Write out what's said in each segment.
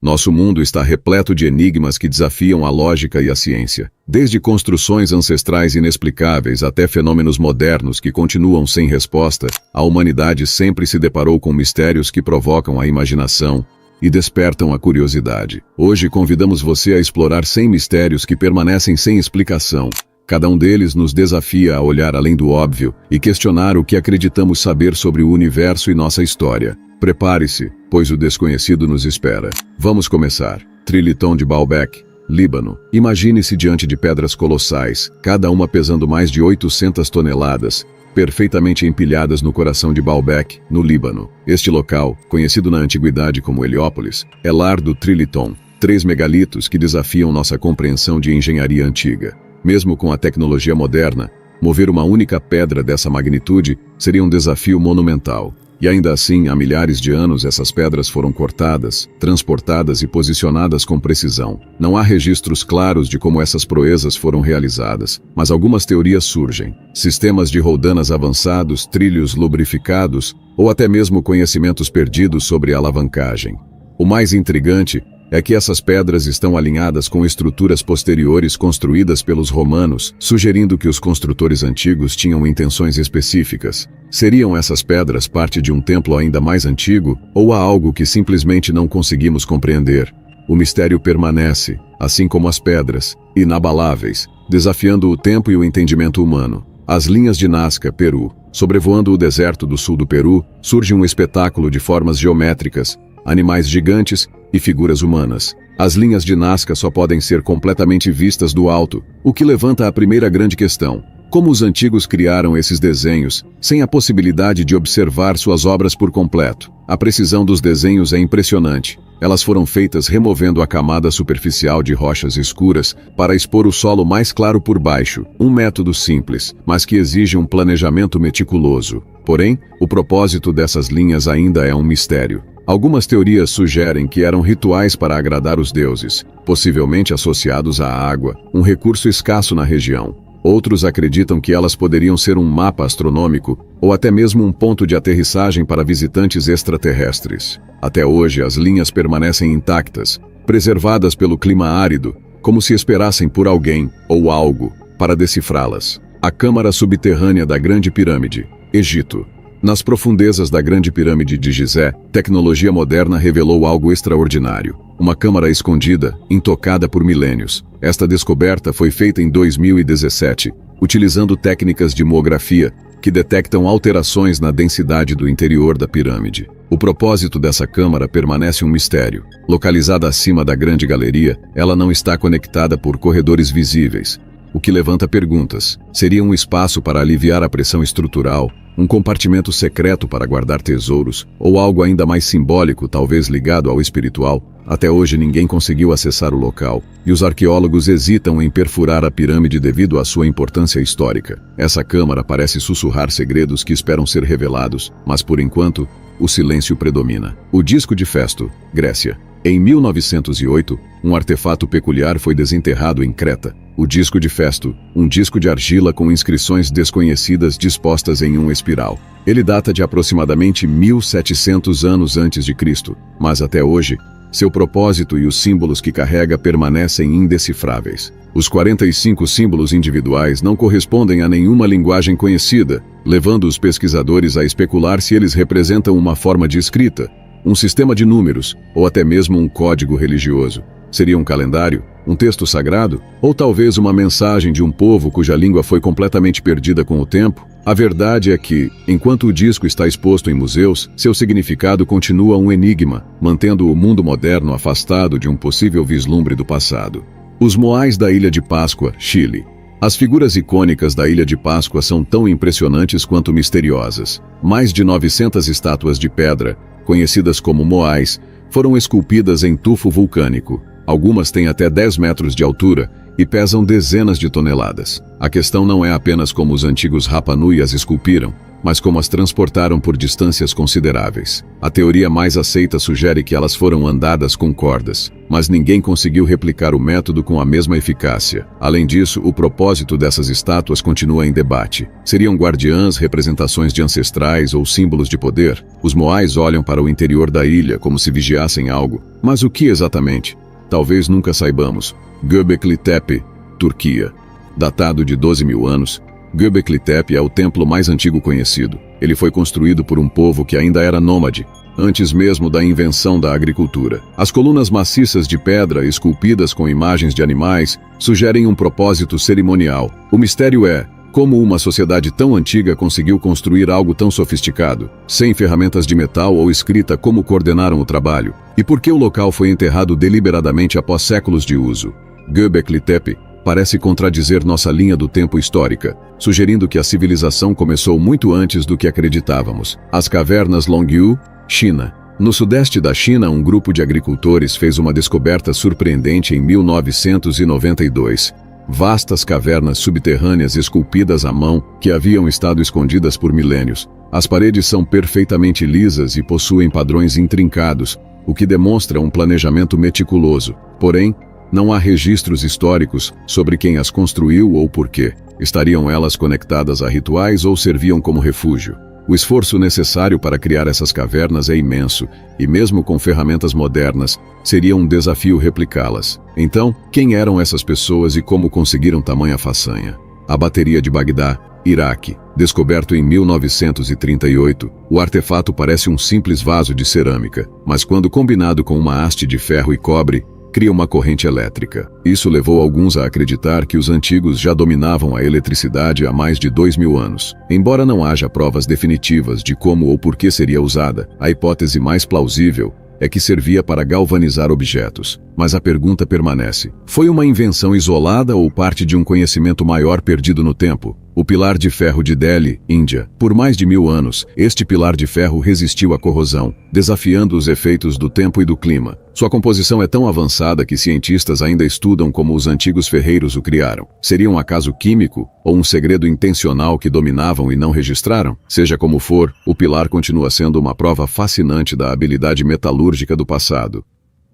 Nosso mundo está repleto de enigmas que desafiam a lógica e a ciência. Desde construções ancestrais inexplicáveis até fenômenos modernos que continuam sem resposta, a humanidade sempre se deparou com mistérios que provocam a imaginação e despertam a curiosidade. Hoje convidamos você a explorar 100 mistérios que permanecem sem explicação. Cada um deles nos desafia a olhar além do óbvio e questionar o que acreditamos saber sobre o universo e nossa história. Prepare-se, pois o desconhecido nos espera. Vamos começar. Trilitão de Baalbek, Líbano. Imagine-se diante de pedras colossais, cada uma pesando mais de 800 toneladas, perfeitamente empilhadas no coração de Baalbek, no Líbano. Este local, conhecido na antiguidade como Heliópolis, é lar do Trilitão, 3 megalitos que desafiam nossa compreensão de engenharia antiga. Mesmo com a tecnologia moderna, mover uma única pedra dessa magnitude seria um desafio monumental. E ainda assim, há milhares de anos essas pedras foram cortadas, transportadas e posicionadas com precisão. Não há registros claros de como essas proezas foram realizadas, mas algumas teorias surgem. Sistemas de roldanas avançados, trilhos lubrificados, ou até mesmo conhecimentos perdidos sobre a alavancagem. O mais intrigante é que essas pedras estão alinhadas com estruturas posteriores construídas pelos romanos, sugerindo que os construtores antigos tinham intenções específicas. Seriam essas pedras parte de um templo ainda mais antigo, ou há algo que simplesmente não conseguimos compreender? O mistério permanece, assim como as pedras, inabaláveis, desafiando o tempo e o entendimento humano. As linhas de Nazca, Peru. Sobrevoando o deserto do sul do Peru, surge um espetáculo de formas geométricas, animais gigantes e figuras humanas. As linhas de Nazca só podem ser completamente vistas do alto, o que levanta a primeira grande questão. Como os antigos criaram esses desenhos, sem a possibilidade de observar suas obras por completo? A precisão dos desenhos é impressionante. Elas foram feitas removendo a camada superficial de rochas escuras para expor o solo mais claro por baixo, um método simples, mas que exige um planejamento meticuloso. Porém, o propósito dessas linhas ainda é um mistério. Algumas teorias sugerem que eram rituais para agradar os deuses, possivelmente associados à água, um recurso escasso na região. Outros acreditam que elas poderiam ser um mapa astronômico, ou até mesmo um ponto de aterrissagem para visitantes extraterrestres. Até hoje, as linhas permanecem intactas, preservadas pelo clima árido, como se esperassem por alguém, ou algo, para decifrá-las. A Câmara Subterrânea da Grande Pirâmide, Egito. Nas profundezas da Grande Pirâmide de Gizé, tecnologia moderna revelou algo extraordinário. Uma câmara escondida, intocada por milênios. Esta descoberta foi feita em 2017, utilizando técnicas de muografia, que detectam alterações na densidade do interior da pirâmide. O propósito dessa câmara permanece um mistério. Localizada acima da Grande Galeria, ela não está conectada por corredores visíveis, o que levanta perguntas. Seria um espaço para aliviar a pressão estrutural, um compartimento secreto para guardar tesouros, ou algo ainda mais simbólico, talvez ligado ao espiritual? Até hoje ninguém conseguiu acessar o local, e os arqueólogos hesitam em perfurar a pirâmide devido à sua importância histórica. Essa câmara parece sussurrar segredos que esperam ser revelados, mas por enquanto, o silêncio predomina. O disco de Festo, Grécia. Em 1908, um artefato peculiar foi desenterrado em Creta. O disco de Festo, um disco de argila com inscrições desconhecidas dispostas em uma espiral. Ele data de aproximadamente 1700 anos antes de Cristo, mas até hoje, seu propósito e os símbolos que carrega permanecem indecifráveis. Os 45 símbolos individuais não correspondem a nenhuma linguagem conhecida, levando os pesquisadores a especular se eles representam uma forma de escrita, um sistema de números, ou até mesmo um código religioso. Seria um calendário? Um texto sagrado? Ou talvez uma mensagem de um povo cuja língua foi completamente perdida com o tempo? A verdade é que, enquanto o disco está exposto em museus, seu significado continua um enigma, mantendo o mundo moderno afastado de um possível vislumbre do passado. Os Moais da Ilha de Páscoa, Chile. As figuras icônicas da Ilha de Páscoa são tão impressionantes quanto misteriosas. Mais de 900 estátuas de pedra, conhecidas como Moais, foram esculpidas em tufo vulcânico. Algumas têm até 10 metros de altura e pesam dezenas de toneladas. A questão não é apenas como os antigos Rapa Nui as esculpiram, mas como as transportaram por distâncias consideráveis. A teoria mais aceita sugere que elas foram andadas com cordas, mas ninguém conseguiu replicar o método com a mesma eficácia. Além disso, o propósito dessas estátuas continua em debate. Seriam guardiãs, representações de ancestrais ou símbolos de poder? Os moais olham para o interior da ilha como se vigiassem algo. Mas o que exatamente? Talvez nunca saibamos. Göbekli Tepe, Turquia. Datado de 12.000 anos, Göbekli Tepe é o templo mais antigo conhecido. Ele foi construído por um povo que ainda era nômade, antes mesmo da invenção da agricultura. As colunas maciças de pedra, esculpidas com imagens de animais, sugerem um propósito cerimonial. O mistério é como uma sociedade tão antiga conseguiu construir algo tão sofisticado, sem ferramentas de metal ou escrita. Como coordenaram o trabalho? E por que o local foi enterrado deliberadamente após séculos de uso? Göbekli Tepe parece contradizer nossa linha do tempo histórica, sugerindo que a civilização começou muito antes do que acreditávamos. As cavernas Longyu, China. No sudeste da China, um grupo de agricultores fez uma descoberta surpreendente em 1992. Vastas cavernas subterrâneas esculpidas à mão que haviam estado escondidas por milênios. As paredes são perfeitamente lisas e possuem padrões intrincados, o que demonstra um planejamento meticuloso. Porém, não há registros históricos sobre quem as construiu ou por quê. Estariam elas conectadas a rituais ou serviam como refúgio? O esforço necessário para criar essas cavernas é imenso, e mesmo com ferramentas modernas, seria um desafio replicá-las. Então, quem eram essas pessoas e como conseguiram tamanha façanha? A bateria de Bagdá, Iraque. Descoberto em 1938, o artefato parece um simples vaso de cerâmica, mas quando combinado com uma haste de ferro e cobre, cria uma corrente elétrica. Isso levou alguns a acreditar que os antigos já dominavam a eletricidade há mais de 2.000 anos. Embora não haja provas definitivas de como ou por que seria usada, a hipótese mais plausível é que servia para galvanizar objetos. Mas a pergunta permanece: foi uma invenção isolada ou parte de um conhecimento maior perdido no tempo? O pilar de ferro de Delhi, Índia. Por mais de 1000 anos, este pilar de ferro resistiu à corrosão, desafiando os efeitos do tempo e do clima. Sua composição é tão avançada que cientistas ainda estudam como os antigos ferreiros o criaram. Seria um acaso químico ou um segredo intencional que dominavam e não registraram? Seja como for, o pilar continua sendo uma prova fascinante da habilidade metalúrgica do passado.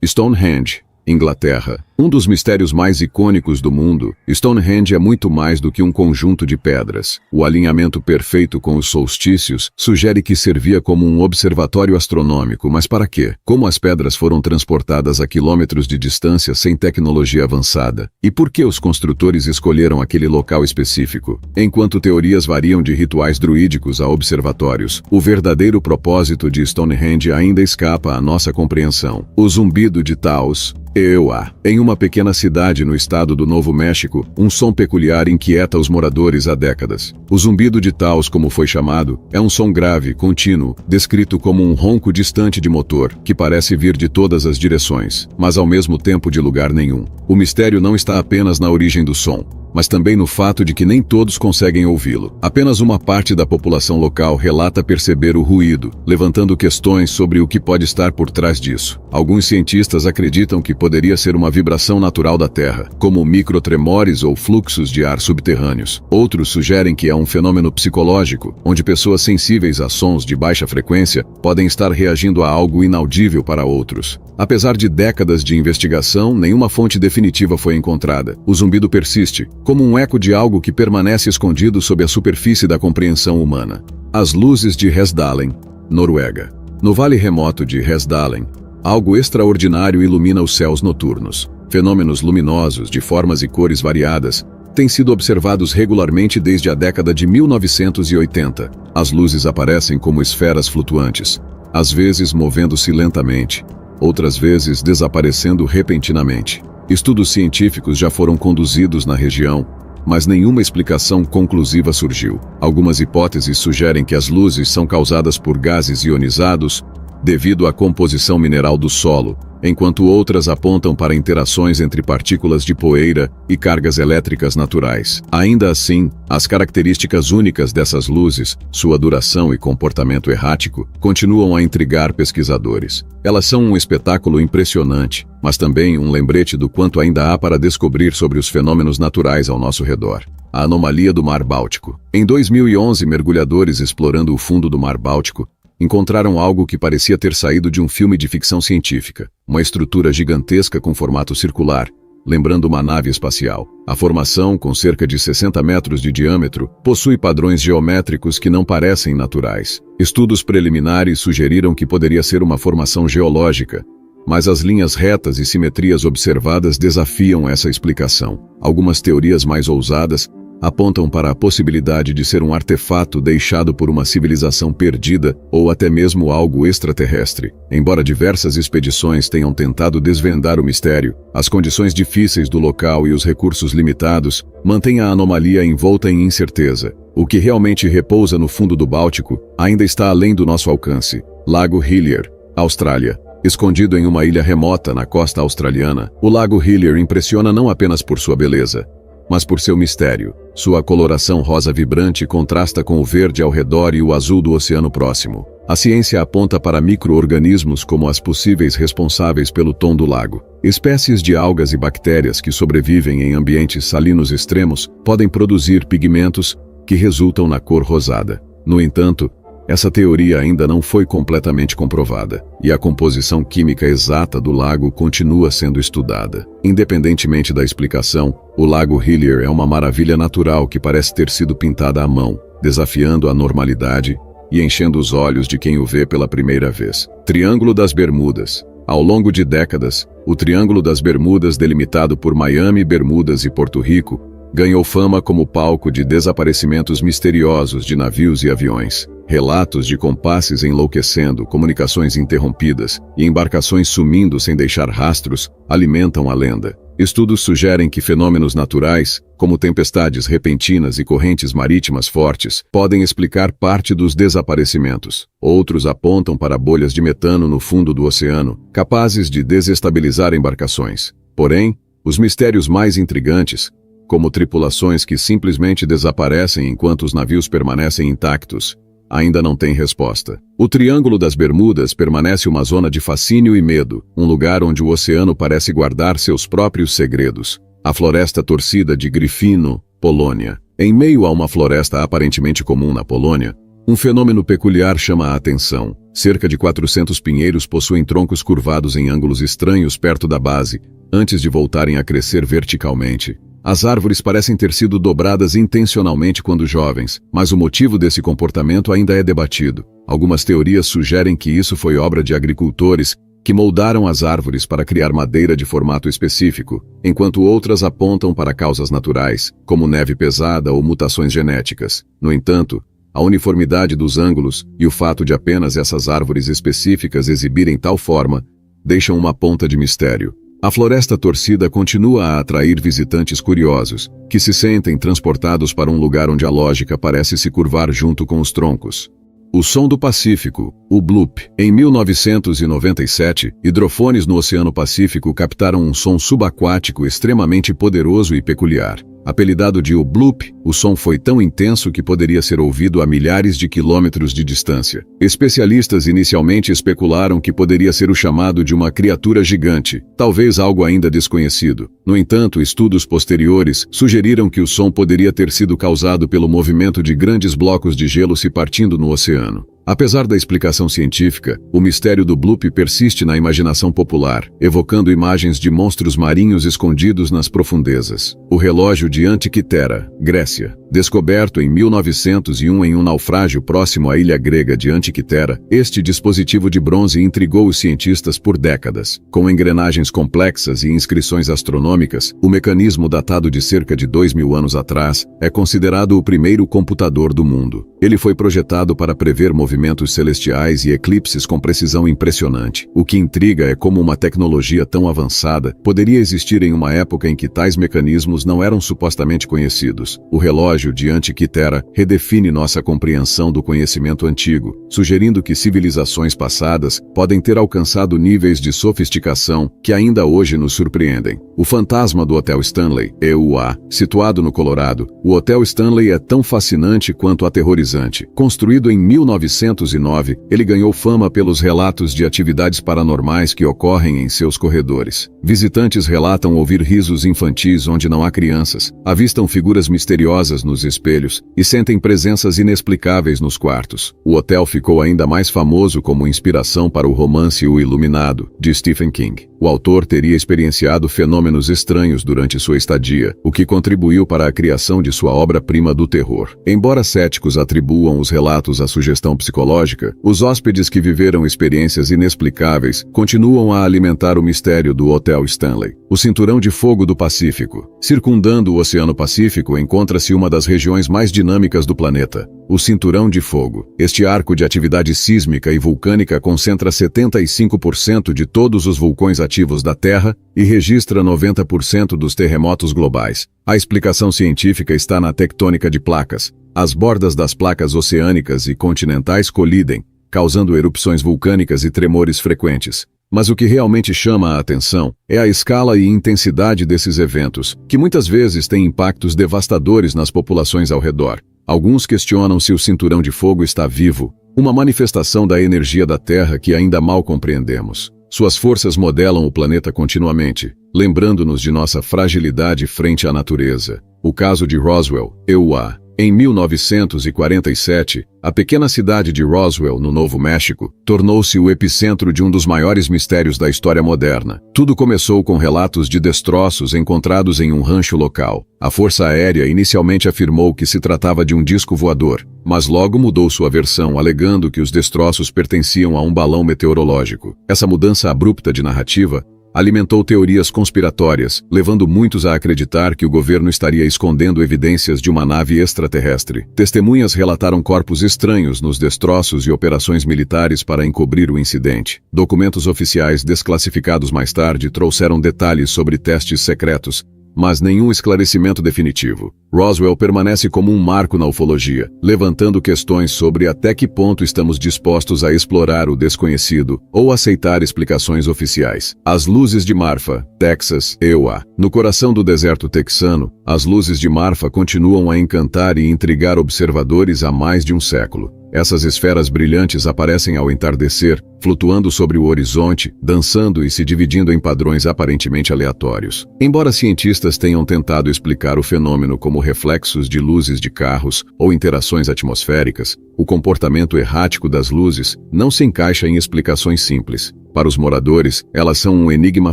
Stonehenge, Inglaterra. Um dos mistérios mais icônicos do mundo, Stonehenge é muito mais do que um conjunto de pedras. O alinhamento perfeito com os solstícios sugere que servia como um observatório astronômico, mas para quê? Como as pedras foram transportadas a quilômetros de distância sem tecnologia avançada? E por que os construtores escolheram aquele local específico? Enquanto teorias variam de rituais druídicos a observatórios, o verdadeiro propósito de Stonehenge ainda escapa à nossa compreensão. O zumbido de Taos, Ewa. Em uma pequena cidade no estado do Novo México, um som peculiar inquieta os moradores há décadas. O zumbido de Taos, como foi chamado, é um som grave, contínuo, descrito como um ronco distante de motor, que parece vir de todas as direções, mas ao mesmo tempo de lugar nenhum. O mistério não está apenas na origem do som, mas também no fato de que nem todos conseguem ouvi-lo. Apenas uma parte da população local relata perceber o ruído, levantando questões sobre o que pode estar por trás disso. Alguns cientistas acreditam que poderia ser uma vibração natural da Terra, como microtremores ou fluxos de ar subterrâneos. Outros sugerem que é um fenômeno psicológico, onde pessoas sensíveis a sons de baixa frequência podem estar reagindo a algo inaudível para outros. Apesar de décadas de investigação, nenhuma fonte definitiva foi encontrada. O zumbido persiste, como um eco de algo que permanece escondido sob a superfície da compreensão humana. As luzes de Hesdalen, Noruega. No vale remoto de Hesdalen, algo extraordinário ilumina os céus noturnos. Fenômenos luminosos de formas e cores variadas têm sido observados regularmente desde a década de 1980. As luzes aparecem como esferas flutuantes, às vezes movendo-se lentamente, outras vezes desaparecendo repentinamente. Estudos científicos já foram conduzidos na região, mas nenhuma explicação conclusiva surgiu. Algumas hipóteses sugerem que as luzes são causadas por gases ionizados devido à composição mineral do solo, enquanto outras apontam para interações entre partículas de poeira e cargas elétricas naturais. Ainda assim, as características únicas dessas luzes, sua duração e comportamento errático, continuam a intrigar pesquisadores. Elas são um espetáculo impressionante, mas também um lembrete do quanto ainda há para descobrir sobre os fenômenos naturais ao nosso redor. A anomalia do Mar Báltico. Em 2011, mergulhadores explorando o fundo do Mar Báltico encontraram algo que parecia ter saído de um filme de ficção científica, uma estrutura gigantesca com formato circular, lembrando uma nave espacial. A formação, com cerca de 60 metros de diâmetro, possui padrões geométricos que não parecem naturais. Estudos preliminares sugeriram que poderia ser uma formação geológica, mas as linhas retas e simetrias observadas desafiam essa explicação. Algumas teorias mais ousadas apontam para a possibilidade de ser um artefato deixado por uma civilização perdida ou até mesmo algo extraterrestre. Embora diversas expedições tenham tentado desvendar o mistério, as condições difíceis do local e os recursos limitados mantêm a anomalia envolta em incerteza. O que realmente repousa no fundo do Báltico ainda está além do nosso alcance. Lago Hillier, Austrália. Escondido em uma ilha remota na costa australiana, o Lago Hillier impressiona não apenas por sua beleza, mas por seu mistério. Sua coloração rosa vibrante contrasta com o verde ao redor e o azul do oceano próximo. A ciência aponta para micro-organismos como as possíveis responsáveis pelo tom do lago. Espécies de algas e bactérias que sobrevivem em ambientes salinos extremos podem produzir pigmentos que resultam na cor rosada. No entanto, essa teoria ainda não foi completamente comprovada, e a composição química exata do lago continua sendo estudada. Independentemente da explicação, o Lago Hillier é uma maravilha natural que parece ter sido pintada à mão, desafiando a normalidade e enchendo os olhos de quem o vê pela primeira vez. Triângulo das Bermudas. Ao longo de décadas, o Triângulo das Bermudas, delimitado por Miami, Bermudas e Porto Rico, ganhou fama como palco de desaparecimentos misteriosos de navios e aviões. Relatos de compasses enlouquecendo, comunicações interrompidas e embarcações sumindo sem deixar rastros alimentam a lenda. Estudos sugerem que fenômenos naturais, como tempestades repentinas e correntes marítimas fortes, podem explicar parte dos desaparecimentos. Outros apontam para bolhas de metano no fundo do oceano, capazes de desestabilizar embarcações. Porém, os mistérios mais intrigantes, como tripulações que simplesmente desaparecem enquanto os navios permanecem intactos, ainda não têm resposta. O Triângulo das Bermudas permanece uma zona de fascínio e medo, um lugar onde o oceano parece guardar seus próprios segredos. A Floresta Torcida de Gryfino, Polônia. Em meio a uma floresta aparentemente comum na Polônia, um fenômeno peculiar chama a atenção. Cerca de 400 pinheiros possuem troncos curvados em ângulos estranhos perto da base, antes de voltarem a crescer verticalmente. As árvores parecem ter sido dobradas intencionalmente quando jovens, mas o motivo desse comportamento ainda é debatido. Algumas teorias sugerem que isso foi obra de agricultores que moldaram as árvores para criar madeira de formato específico, enquanto outras apontam para causas naturais, como neve pesada ou mutações genéticas. No entanto, a uniformidade dos ângulos e o fato de apenas essas árvores específicas exibirem tal forma deixam uma ponta de mistério. A Floresta Torcida continua a atrair visitantes curiosos, que se sentem transportados para um lugar onde a lógica parece se curvar junto com os troncos. O Som do Pacífico, o Bloop. Em 1997, hidrofones no Oceano Pacífico captaram um som subaquático extremamente poderoso e peculiar. Apelidado de o Bloop, o som foi tão intenso que poderia ser ouvido a milhares de quilômetros de distância. Especialistas inicialmente especularam que poderia ser o chamado de uma criatura gigante, talvez algo ainda desconhecido. No entanto, estudos posteriores sugeriram que o som poderia ter sido causado pelo movimento de grandes blocos de gelo se partindo no oceano. Apesar da explicação científica, o mistério do Bloop persiste na imaginação popular, evocando imagens de monstros marinhos escondidos nas profundezas. O relógio de Antikythera, Grécia. Descoberto em 1901 em um naufrágio próximo à ilha grega de Antikythera, este dispositivo de bronze intrigou os cientistas por décadas. Com engrenagens complexas e inscrições astronômicas, o mecanismo, datado de cerca de 2.000 anos atrás, é considerado o primeiro computador do mundo. Ele foi projetado para prever movimentos celestiais e eclipses com precisão impressionante. O que intriga é como uma tecnologia tão avançada poderia existir em uma época em que tais mecanismos não eram supostamente conhecidos. O relógio naufrágio de Antiquitera redefine nossa compreensão do conhecimento antigo, sugerindo que civilizações passadas podem ter alcançado níveis de sofisticação que ainda hoje nos surpreendem. O fantasma do Hotel Stanley, EUA, situado no Colorado, o Hotel Stanley é tão fascinante quanto aterrorizante. Construído em 1909, ele ganhou fama pelos relatos de atividades paranormais que ocorrem em seus corredores. Visitantes relatam ouvir risos infantis onde não há crianças, avistam figuras misteriosas nos espelhos e sentem presenças inexplicáveis nos quartos. O hotel ficou ainda mais famoso como inspiração para o romance O Iluminado, de Stephen King. O autor teria experienciado fenômenos estranhos durante sua estadia, o que contribuiu para a criação de sua obra-prima do terror. Embora céticos atribuam os relatos à sugestão psicológica, os hóspedes que viveram experiências inexplicáveis continuam a alimentar o mistério do Hotel Stanley. O Cinturão de Fogo do Pacífico. Circundando o Oceano Pacífico encontra-se uma das regiões mais dinâmicas do planeta, o Cinturão de Fogo. Este arco de atividade sísmica e vulcânica concentra 75% de todos os vulcões ativos da Terra e registra 90% dos terremotos globais. A explicação científica está na tectônica de placas. As bordas das placas oceânicas e continentais colidem, causando erupções vulcânicas e tremores frequentes. Mas o que realmente chama a atenção é a escala e intensidade desses eventos, que muitas vezes têm impactos devastadores nas populações ao redor. Alguns questionam se o Cinturão de Fogo está vivo, uma manifestação da energia da Terra que ainda mal compreendemos. Suas forças modelam o planeta continuamente, lembrando-nos de nossa fragilidade frente à natureza. O caso de Roswell, EUA. Em 1947, a pequena cidade de Roswell, no Novo México, tornou-se o epicentro de um dos maiores mistérios da história moderna. Tudo começou com relatos de destroços encontrados em um rancho local. A Força Aérea inicialmente afirmou que se tratava de um disco voador, mas logo mudou sua versão, alegando que os destroços pertenciam a um balão meteorológico. Essa mudança abrupta de narrativa alimentou teorias conspiratórias, levando muitos a acreditar que o governo estaria escondendo evidências de uma nave extraterrestre. Testemunhas relataram corpos estranhos nos destroços e operações militares para encobrir o incidente. Documentos oficiais desclassificados mais tarde trouxeram detalhes sobre testes secretos, mas nenhum esclarecimento definitivo. Roswell permanece como um marco na ufologia, levantando questões sobre até que ponto estamos dispostos a explorar o desconhecido ou aceitar explicações oficiais. As Luzes de Marfa, Texas, EUA. No coração do deserto texano, as luzes de Marfa continuam a encantar e intrigar observadores há mais de um século. Essas esferas brilhantes aparecem ao entardecer, flutuando sobre o horizonte, dançando e se dividindo em padrões aparentemente aleatórios. Embora cientistas tenham tentado explicar o fenômeno como reflexos de luzes de carros ou interações atmosféricas, o comportamento errático das luzes não se encaixa em explicações simples. Para os moradores, elas são um enigma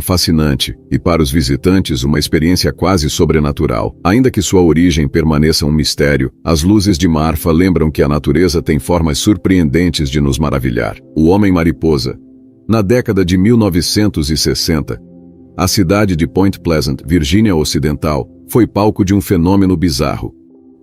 fascinante, e para os visitantes uma experiência quase sobrenatural. Ainda que sua origem permaneça um mistério, as luzes de Marfa lembram que a natureza tem formas surpreendentes de nos maravilhar. O Homem-Mariposa. Na década de 1960, a cidade de Point Pleasant, Virgínia Ocidental, foi palco de um fenômeno bizarro.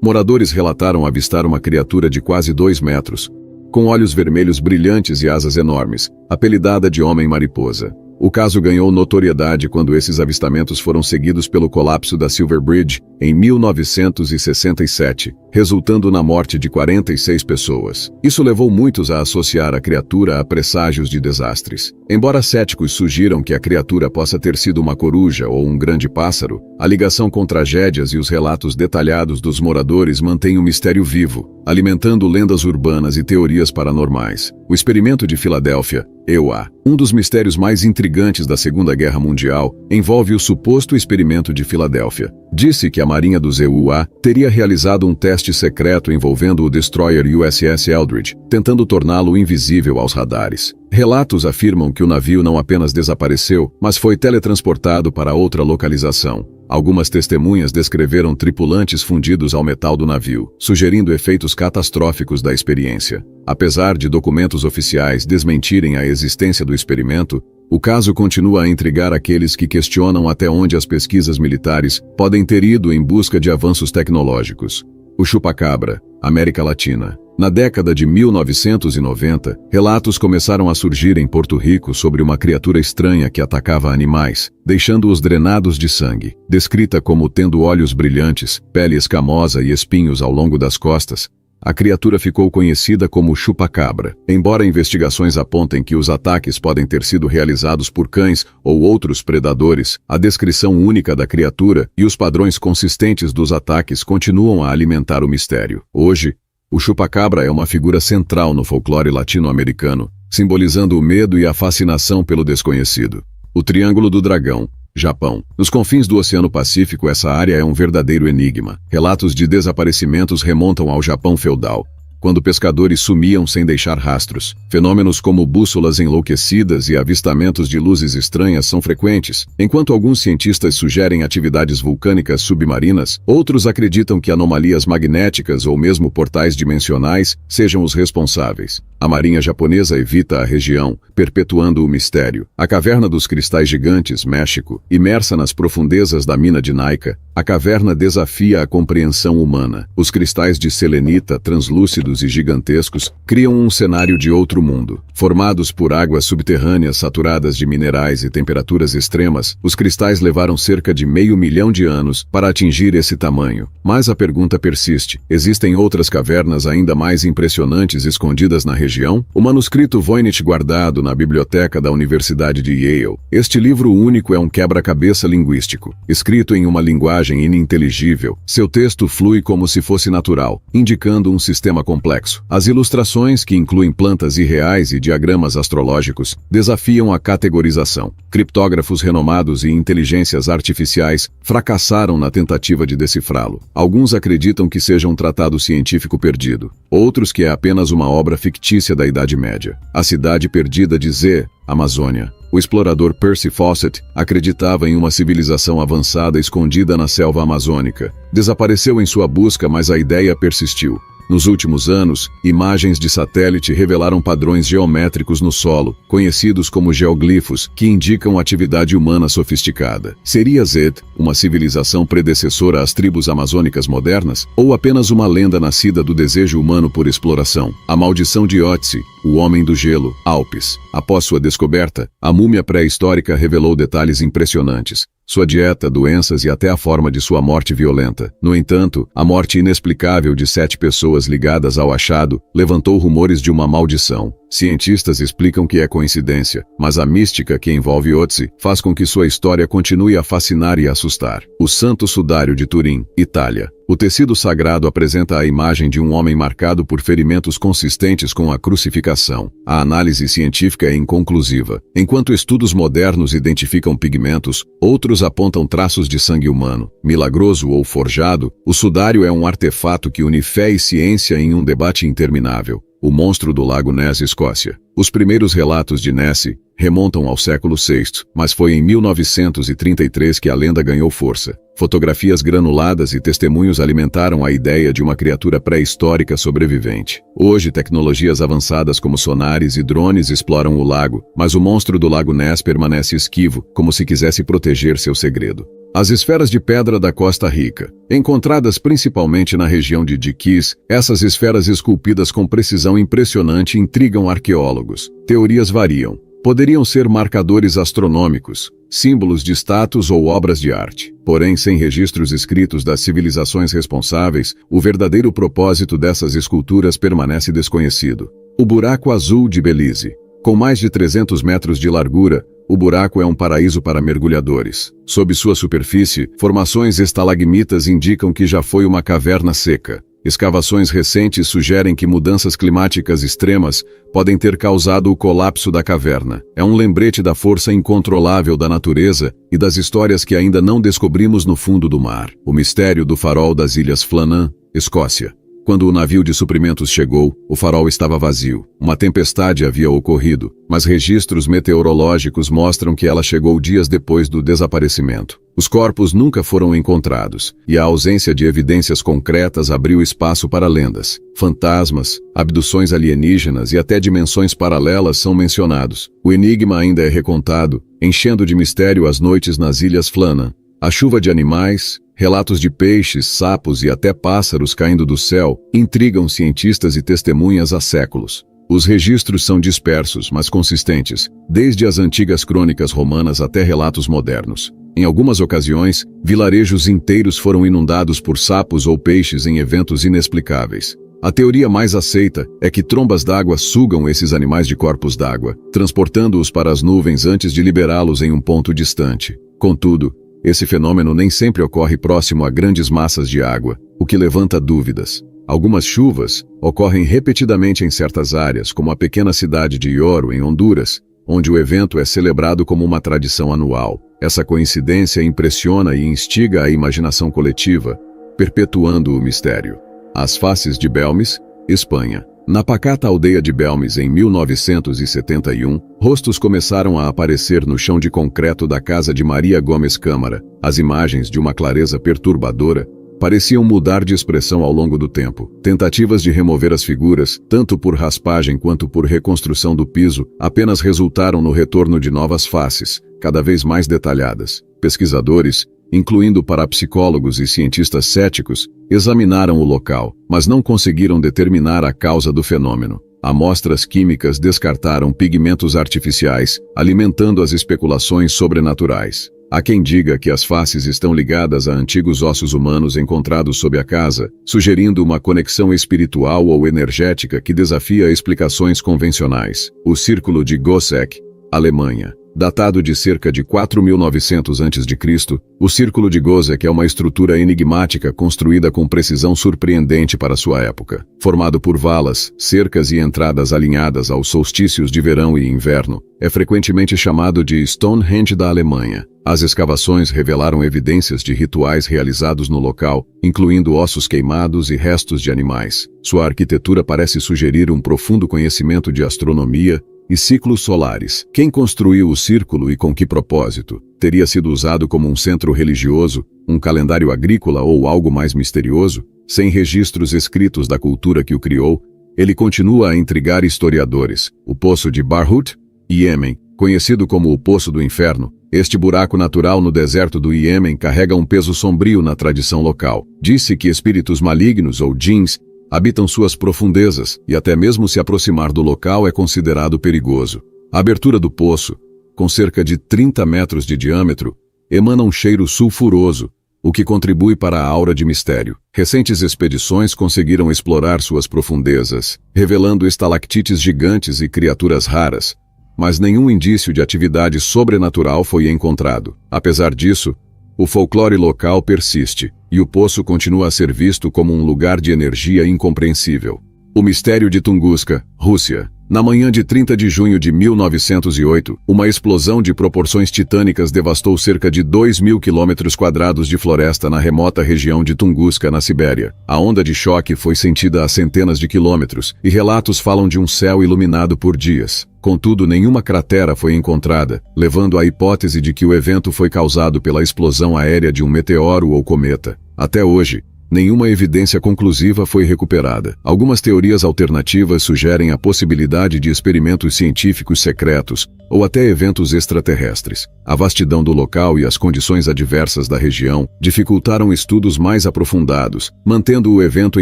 Moradores relataram avistar uma criatura de quase 2 metros, com olhos vermelhos brilhantes e asas enormes, apelidada de Homem-Mariposa. O caso ganhou notoriedade quando esses avistamentos foram seguidos pelo colapso da Silver Bridge em 1967, resultando na morte de 46 pessoas. Isso levou muitos a associar a criatura a presságios de desastres. Embora céticos sugiram que a criatura possa ter sido uma coruja ou um grande pássaro, a ligação com tragédias e os relatos detalhados dos moradores mantém o mistério vivo, alimentando lendas urbanas e teorias paranormais. O experimento de Filadélfia, EUA. Um dos mistérios mais intrigantes da Segunda Guerra Mundial envolve o suposto experimento de Filadélfia. Disse que a Marinha dos EUA teria realizado um teste secreto envolvendo o destroyer USS Eldridge, tentando torná-lo invisível aos radares. Relatos afirmam que o navio não apenas desapareceu, mas foi teletransportado para outra localização. Algumas testemunhas descreveram tripulantes fundidos ao metal do navio, sugerindo efeitos catastróficos da experiência. Apesar de documentos oficiais desmentirem a existência do experimento, o caso continua a intrigar aqueles que questionam até onde as pesquisas militares podem ter ido em busca de avanços tecnológicos. O chupacabra, América Latina. Na década de 1990, relatos começaram a surgir em Porto Rico sobre uma criatura estranha que atacava animais, deixando-os drenados de sangue. Descrita como tendo olhos brilhantes, pele escamosa e espinhos ao longo das costas, a criatura ficou conhecida como chupacabra. Embora investigações apontem que os ataques podem ter sido realizados por cães ou outros predadores, a descrição única da criatura e os padrões consistentes dos ataques continuam a alimentar o mistério. Hoje, o chupacabra é uma figura central no folclore latino-americano, simbolizando o medo e a fascinação pelo desconhecido. O Triângulo do Dragão, Japão. Nos confins do Oceano Pacífico, essa área é um verdadeiro enigma. Relatos de desaparecimentos remontam ao Japão feudal, quando pescadores sumiam sem deixar rastros. Fenômenos como bússolas enlouquecidas e avistamentos de luzes estranhas são frequentes. Enquanto alguns cientistas sugerem atividades vulcânicas submarinas, outros acreditam que anomalias magnéticas ou mesmo portais dimensionais sejam os responsáveis. A marinha japonesa evita a região, perpetuando o mistério. A Caverna dos Cristais Gigantes, México. Imersa nas profundezas da mina de Naica, a caverna desafia a compreensão humana. Os cristais de selenita, translúcidos e gigantescos, criam um cenário de outro mundo. Formados por águas subterrâneas saturadas de minerais e temperaturas extremas, os cristais levaram cerca de 500 mil de anos para atingir esse tamanho. Mas a pergunta persiste: existem outras cavernas ainda mais impressionantes escondidas na região? O manuscrito Voynich guardado na biblioteca da Universidade de Yale. Este livro único é um quebra-cabeça linguístico. Escrito em uma linguagem ininteligível, seu texto flui como se fosse natural, indicando um sistema complexo. As ilustrações, que incluem plantas irreais e diagramas astrológicos, desafiam a categorização. Criptógrafos renomados e inteligências artificiais fracassaram na tentativa de decifrá-lo. Alguns acreditam que seja um tratado científico perdido, outros que é apenas uma obra fictícia da Idade Média. A Cidade Perdida de Z, Amazônia. O explorador Percy Fawcett acreditava em uma civilização avançada escondida na selva amazônica. Desapareceu em sua busca, mas a ideia persistiu. Nos últimos anos, imagens de satélite revelaram padrões geométricos no solo, conhecidos como geoglifos, que indicam atividade humana sofisticada. Seria Zed uma civilização predecessora às tribos amazônicas modernas, ou apenas uma lenda nascida do desejo humano por exploração? A maldição de Otzi, o homem do gelo, Alpes. Após sua descoberta, a múmia pré-histórica revelou detalhes impressionantes. Sua dieta, doenças e até a forma de sua morte violenta. No entanto, a morte inexplicável de 7 pessoas ligadas ao achado levantou rumores de uma maldição. Cientistas explicam que é coincidência, mas a mística que envolve Otzi faz com que sua história continue a fascinar e assustar. O Santo Sudário de Turim, Itália. O tecido sagrado apresenta a imagem de um homem marcado por ferimentos consistentes com a crucificação. A análise científica é inconclusiva. Enquanto estudos modernos identificam pigmentos, outros apontam traços de sangue humano. Milagroso ou forjado, o sudário é um artefato que une fé e ciência em um debate interminável. O monstro do Lago Ness, Escócia. Os primeiros relatos de Nessie remontam ao século VI, mas foi em 1933 que a lenda ganhou força. Fotografias granuladas e testemunhos alimentaram a ideia de uma criatura pré-histórica sobrevivente. Hoje, tecnologias avançadas como sonares e drones exploram o lago, mas o monstro do Lago Ness permanece esquivo, como se quisesse proteger seu segredo. As esferas de pedra da Costa Rica. Encontradas principalmente na região de Diquís, essas esferas esculpidas com precisão impressionante intrigam arqueólogos. Teorias variam. Poderiam ser marcadores astronômicos, símbolos de status ou obras de arte. Porém, sem registros escritos das civilizações responsáveis, o verdadeiro propósito dessas esculturas permanece desconhecido. O Buraco Azul de Belize. Com mais de 300 metros de largura, o buraco é um paraíso para mergulhadores. Sob sua superfície, formações estalagmitas indicam que já foi uma caverna seca. Escavações recentes sugerem que mudanças climáticas extremas podem ter causado o colapso da caverna. É um lembrete da força incontrolável da natureza e das histórias que ainda não descobrimos no fundo do mar. O mistério do farol das Ilhas Flannan, Escócia. Quando o navio de suprimentos chegou, o farol estava vazio. Uma tempestade havia ocorrido, mas registros meteorológicos mostram que ela chegou dias depois do desaparecimento. Os corpos nunca foram encontrados, e a ausência de evidências concretas abriu espaço para lendas. Fantasmas, abduções alienígenas e até dimensões paralelas são mencionados. O enigma ainda é recontado, enchendo de mistério as noites nas Ilhas Flannan. A chuva de animais, Relatos de peixes, sapos e até pássaros caindo do céu intrigam cientistas e testemunhas há séculos. Os registros são dispersos, mas consistentes, desde as antigas crônicas romanas até relatos modernos. Em algumas ocasiões, vilarejos inteiros foram inundados por sapos ou peixes em eventos inexplicáveis. A teoria mais aceita é que trombas d'água sugam esses animais de corpos d'água, transportando-os para as nuvens antes de liberá-los em um ponto distante. Contudo, esse fenômeno nem sempre ocorre próximo a grandes massas de água, o que levanta dúvidas. Algumas chuvas ocorrem repetidamente em certas áreas, como a pequena cidade de Oro, em Honduras, onde o evento é celebrado como uma tradição anual. Essa coincidência impressiona e instiga a imaginação coletiva, perpetuando o mistério. As faces de Belmes, Espanha. Na pacata aldeia de Belmes, em 1971, rostos começaram a aparecer no chão de concreto da casa de Maria Gomes Câmara. As imagens, de uma clareza perturbadora, pareciam mudar de expressão ao longo do tempo. Tentativas de remover as figuras, tanto por raspagem quanto por reconstrução do piso, apenas resultaram no retorno de novas faces, cada vez mais detalhadas. Pesquisadores, incluindo parapsicólogos e cientistas céticos, examinaram o local, mas não conseguiram determinar a causa do fenômeno. Amostras químicas descartaram pigmentos artificiais, alimentando as especulações sobrenaturais. Há quem diga que as faces estão ligadas a antigos ossos humanos encontrados sob a casa, sugerindo uma conexão espiritual ou energética que desafia explicações convencionais. O Círculo de Goseck, Alemanha. Datado de cerca de 4.900 a.C., o Círculo de Goseck é uma estrutura enigmática construída com precisão surpreendente para sua época. Formado por valas, cercas e entradas alinhadas aos solstícios de verão e inverno, é frequentemente chamado de Stonehenge da Alemanha. As escavações revelaram evidências de rituais realizados no local, incluindo ossos queimados e restos de animais. Sua arquitetura parece sugerir um profundo conhecimento de astronomia e ciclos solares. Quem construiu o círculo e com que propósito? Teria sido usado como um centro religioso, um calendário agrícola ou algo mais misterioso? Sem registros escritos da cultura que o criou, ele continua a intrigar historiadores. O Poço de Barhut, Iêmen, conhecido como o Poço do Inferno, este buraco natural no deserto do Iêmen carrega um peso sombrio na tradição local. Diz-se que espíritos malignos ou djinns habitam suas profundezas, e até mesmo se aproximar do local é considerado perigoso. A abertura do poço, com cerca de 30 metros de diâmetro, emana um cheiro sulfuroso, o que contribui para a aura de mistério. Recentes expedições conseguiram explorar suas profundezas, revelando estalactites gigantes e criaturas raras, mas nenhum indício de atividade sobrenatural foi encontrado. Apesar disso, o folclore local persiste, e o poço continua a ser visto como um lugar de energia incompreensível. O mistério de Tunguska, Rússia. Na manhã de 30 de junho de 1908, uma explosão de proporções titânicas devastou cerca de 2.000 km² de floresta na remota região de Tunguska, na Sibéria. A onda de choque foi sentida a centenas de quilômetros, e relatos falam de um céu iluminado por dias. Contudo, nenhuma cratera foi encontrada, levando à hipótese de que o evento foi causado pela explosão aérea de um meteoro ou cometa. Até hoje, nenhuma evidência conclusiva foi recuperada. Algumas teorias alternativas sugerem a possibilidade de experimentos científicos secretos ou até eventos extraterrestres. A vastidão do local e as condições adversas da região dificultaram estudos mais aprofundados, mantendo o evento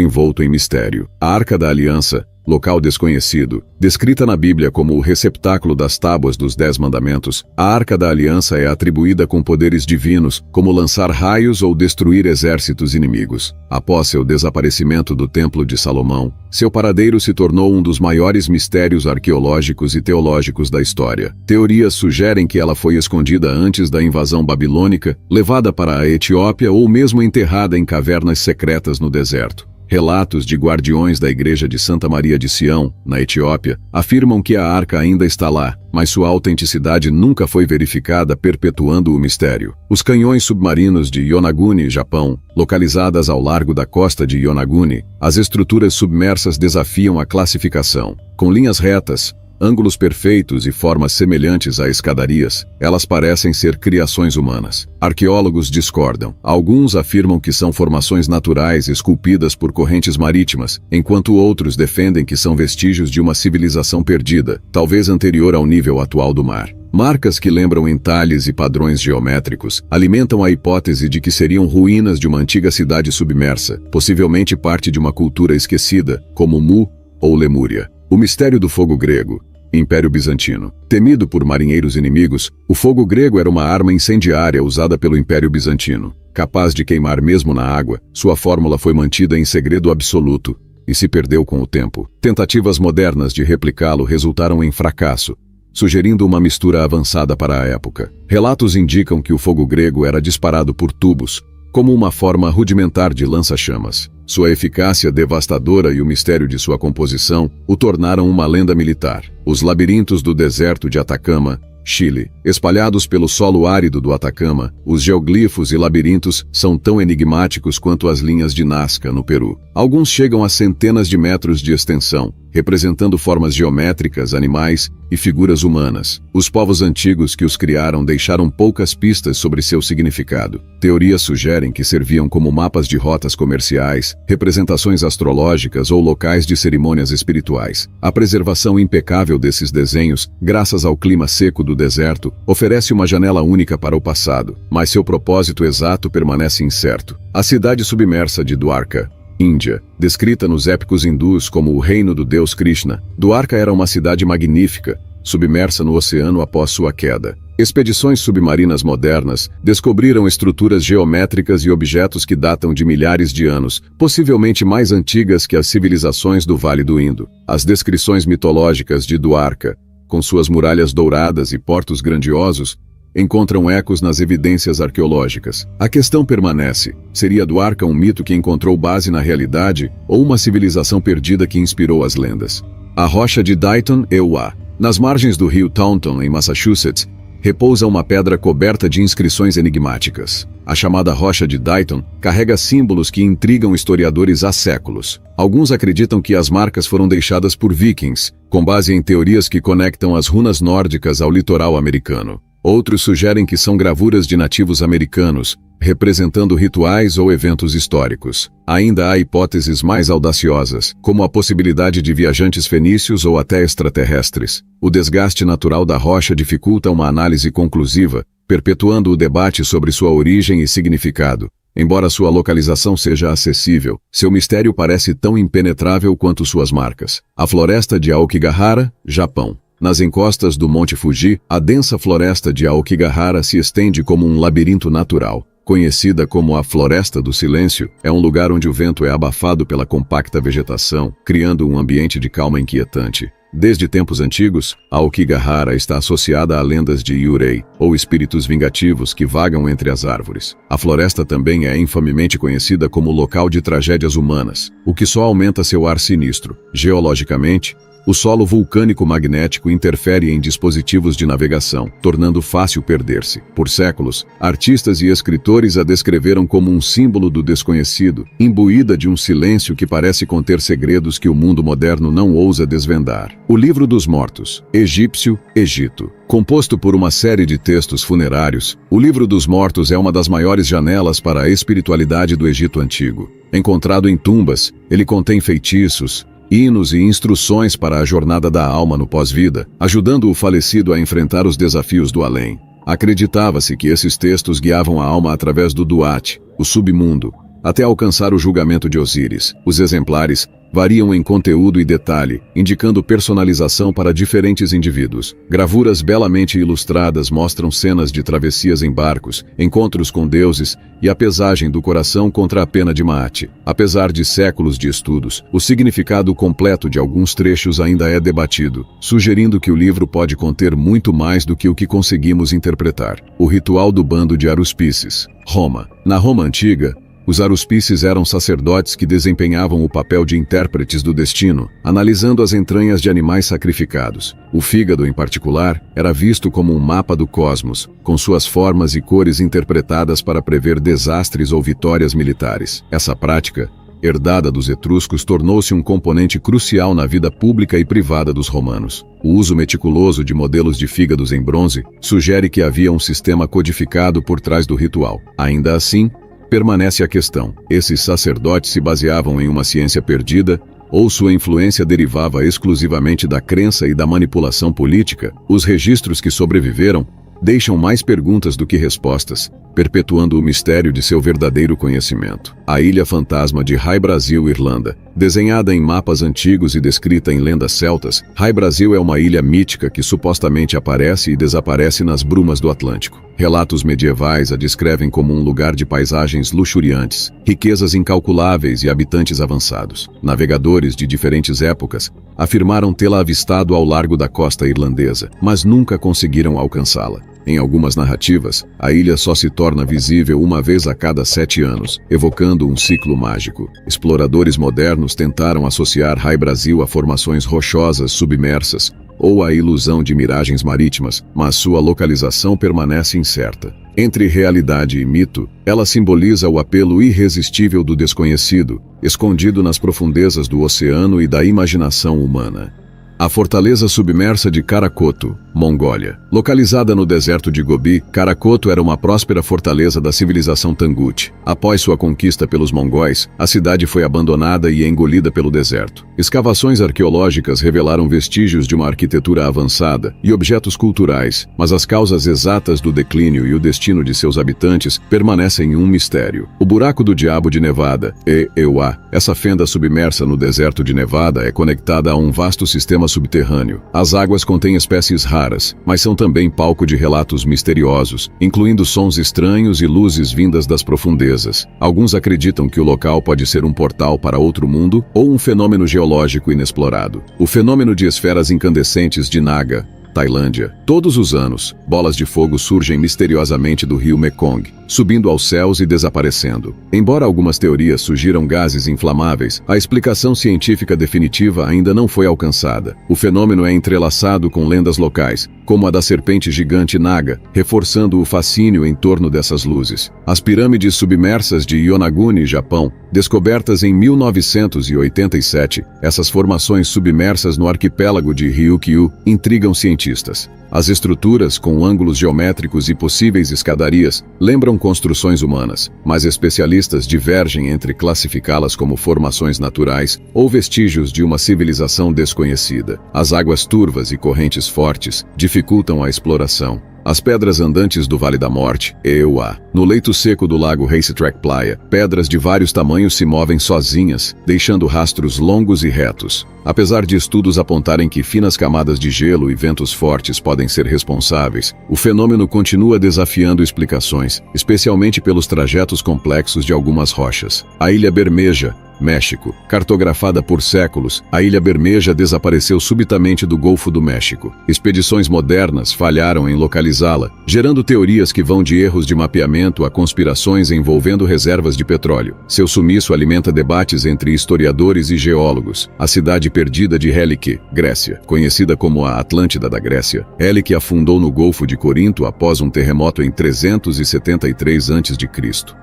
envolto em mistério. A Arca da Aliança, local desconhecido, descrita na Bíblia como o receptáculo das tábuas dos 10 mandamentos, a Arca da Aliança é atribuída com poderes divinos, como lançar raios ou destruir exércitos inimigos. Após seu desaparecimento do Templo de Salomão, seu paradeiro se tornou um dos maiores mistérios arqueológicos e teológicos da história. Teorias sugerem que ela foi escondida antes da invasão babilônica, levada para a Etiópia ou mesmo enterrada em cavernas secretas no deserto. Relatos de guardiões da Igreja de Santa Maria de Sião, na Etiópia, afirmam que a arca ainda está lá, mas sua autenticidade nunca foi verificada, perpetuando o mistério. Os canhões submarinos de Yonaguni, Japão, localizadas ao largo da costa de Yonaguni, as estruturas submersas desafiam a classificação. Com linhas retas, ângulos perfeitos e formas semelhantes a escadarias, elas parecem ser criações humanas. Arqueólogos discordam. Alguns afirmam que são formações naturais esculpidas por correntes marítimas, enquanto outros defendem que são vestígios de uma civilização perdida, talvez anterior ao nível atual do mar. Marcas que lembram entalhes e padrões geométricos alimentam a hipótese de que seriam ruínas de uma antiga cidade submersa, possivelmente parte de uma cultura esquecida, como Mu ou Lemúria. O mistério do fogo grego. Império Bizantino. Temido por marinheiros inimigos, o fogo grego era uma arma incendiária usada pelo Império Bizantino. Capaz de queimar mesmo na água, sua fórmula foi mantida em segredo absoluto e se perdeu com o tempo. Tentativas modernas de replicá-lo resultaram em fracasso, sugerindo uma mistura avançada para a época. Relatos indicam que o fogo grego era disparado por tubos, como uma forma rudimentar de lança-chamas. Sua eficácia devastadora e o mistério de sua composição o tornaram uma lenda militar. Os labirintos do deserto de Atacama, Chile. Espalhados pelo solo árido do Atacama, os geoglifos e labirintos são tão enigmáticos quanto as linhas de Nazca, no Peru. Alguns chegam a centenas de metros de extensão, representando formas geométricas, animais e figuras humanas. Os povos antigos que os criaram deixaram poucas pistas sobre seu significado. Teorias sugerem que serviam como mapas de rotas comerciais, representações astrológicas ou locais de cerimônias espirituais. A preservação impecável desses desenhos, graças ao clima seco do deserto, oferece uma janela única para o passado, mas seu propósito exato permanece incerto. A cidade submersa de Dwarka, Índia, descrita nos épicos hindus como o reino do deus Krishna. Dwarka era uma cidade magnífica, submersa no oceano após sua queda. Expedições submarinas modernas descobriram estruturas geométricas e objetos que datam de milhares de anos, possivelmente mais antigas que as civilizações do Vale do Indo. As descrições mitológicas de Dwarka, com suas muralhas douradas e portos grandiosos, encontram ecos nas evidências arqueológicas. A questão permanece: seria Dwarka um mito que encontrou base na realidade ou uma civilização perdida que inspirou as lendas? A rocha de Dighton, EUA. Nas margens do rio Taunton, em Massachusetts, repousa uma pedra coberta de inscrições enigmáticas. A chamada rocha de Dighton carrega símbolos que intrigam historiadores há séculos. Alguns acreditam que as marcas foram deixadas por vikings, com base em teorias que conectam as runas nórdicas ao litoral americano. Outros sugerem que são gravuras de nativos americanos, representando rituais ou eventos históricos. Ainda há hipóteses mais audaciosas, como a possibilidade de viajantes fenícios ou até extraterrestres. O desgaste natural da rocha dificulta uma análise conclusiva, perpetuando o debate sobre sua origem e significado. Embora sua localização seja acessível, seu mistério parece tão impenetrável quanto suas marcas. A floresta de Aokigahara, Japão. Nas encostas do Monte Fuji, a densa floresta de Aokigahara se estende como um labirinto natural. Conhecida como a Floresta do Silêncio, é um lugar onde o vento é abafado pela compacta vegetação, criando um ambiente de calma inquietante. Desde tempos antigos, Aokigahara está associada a lendas de Yurei, ou espíritos vingativos que vagam entre as árvores. A floresta também é infamemente conhecida como local de tragédias humanas, o que só aumenta seu ar sinistro. Geologicamente, o solo vulcânico magnético interfere em dispositivos de navegação, tornando fácil perder-se. Por séculos, artistas e escritores a descreveram como um símbolo do desconhecido, imbuída de um silêncio que parece conter segredos que o mundo moderno não ousa desvendar. O Livro dos Mortos, Egípcio, Egito. Composto por uma série de textos funerários, o Livro dos Mortos é uma das maiores janelas para a espiritualidade do Egito Antigo. Encontrado em tumbas, ele contém feitiços, hinos e instruções para a jornada da alma no pós-vida, ajudando o falecido a enfrentar os desafios do além. Acreditava-se que esses textos guiavam a alma através do Duat, o submundo, até alcançar o julgamento de Osíris. Os exemplares variam em conteúdo e detalhe, indicando personalização para diferentes indivíduos. Gravuras belamente ilustradas mostram cenas de travessias em barcos, encontros com deuses e a pesagem do coração contra a pena de Maat. Apesar de séculos de estudos, o significado completo de alguns trechos ainda é debatido, sugerindo que o livro pode conter muito mais do que o que conseguimos interpretar. O ritual do bando de aruspices. Roma. Na Roma antiga, os aruspices eram sacerdotes que desempenhavam o papel de intérpretes do destino, analisando as entranhas de animais sacrificados. O fígado, em particular, era visto como um mapa do cosmos, com suas formas e cores interpretadas para prever desastres ou vitórias militares. Essa prática, herdada dos etruscos, tornou-se um componente crucial na vida pública e privada dos romanos. O uso meticuloso de modelos de fígados em bronze sugere que havia um sistema codificado por trás do ritual. Ainda assim, permanece a questão: esses sacerdotes se baseavam em uma ciência perdida ou sua influência derivava exclusivamente da crença e da manipulação política, os registros que sobreviveram deixam mais perguntas do que respostas, perpetuando o mistério de seu verdadeiro conhecimento. A Ilha Fantasma de High Brasil, Irlanda. Desenhada em mapas antigos e descrita em lendas celtas, High Brasil é uma ilha mítica que supostamente aparece e desaparece nas brumas do Atlântico. Relatos medievais a descrevem como um lugar de paisagens luxuriantes, riquezas incalculáveis e habitantes avançados. Navegadores de diferentes épocas afirmaram tê-la avistado ao largo da costa irlandesa, mas nunca conseguiram alcançá-la. Em algumas narrativas, a ilha só se torna visível uma vez a cada 7 anos, evocando um ciclo mágico. Exploradores modernos tentaram associar High Brasil a formações rochosas submersas ou a ilusão de miragens marítimas, mas sua localização permanece incerta. Entre realidade e mito, ela simboliza o apelo irresistível do desconhecido, escondido nas profundezas do oceano e da imaginação humana. A fortaleza submersa de Karakoto, Mongólia. Localizada no deserto de Gobi, Karakoto era uma próspera fortaleza da civilização Tangut. Após sua conquista pelos mongóis, a cidade foi abandonada e engolida pelo deserto. Escavações arqueológicas revelaram vestígios de uma arquitetura avançada e objetos culturais, mas as causas exatas do declínio e o destino de seus habitantes permanecem um mistério. O Buraco do Diabo de Nevada, EUA. Essa fenda submersa no deserto de Nevada é conectada a um vasto sistema subterrâneo. As águas contêm espécies raras, mas são também palco de relatos misteriosos, incluindo sons estranhos e luzes vindas das profundezas. Alguns acreditam que o local pode ser um portal para outro mundo ou um fenômeno geológico inexplorado. O fenômeno de esferas incandescentes de Naga, Tailândia. Todos os anos, bolas de fogo surgem misteriosamente do rio Mekong, subindo aos céus e desaparecendo. Embora algumas teorias sugiram gases inflamáveis, a explicação científica definitiva ainda não foi alcançada. O fenômeno é entrelaçado com lendas locais, como a da serpente gigante Naga, reforçando o fascínio em torno dessas luzes. As pirâmides submersas de Yonaguni, Japão, descobertas em 1987, essas formações submersas no arquipélago de Ryukyu intrigam cientistas. As estruturas, com ângulos geométricos e possíveis escadarias, lembram construções humanas, mas especialistas divergem entre classificá-las como formações naturais ou vestígios de uma civilização desconhecida. As águas turvas e correntes fortes dificultam a exploração. As pedras andantes do Vale da Morte, EUA. No leito seco do lago Racetrack Playa, pedras de vários tamanhos se movem sozinhas, deixando rastros longos e retos. Apesar de estudos apontarem que finas camadas de gelo e ventos fortes podem ser responsáveis, o fenômeno continua desafiando explicações, especialmente pelos trajetos complexos de algumas rochas. A Ilha Bermeja, México. Cartografada por séculos, a Ilha Bermeja desapareceu subitamente do Golfo do México. Expedições modernas falharam em localizá-la, gerando teorias que vão de erros de mapeamento a conspirações envolvendo reservas de petróleo. Seu sumiço alimenta debates entre historiadores e geólogos. A cidade perdida de Helike, Grécia. Conhecida como a Atlântida da Grécia, Helike afundou no Golfo de Corinto após um terremoto em 373 a.C.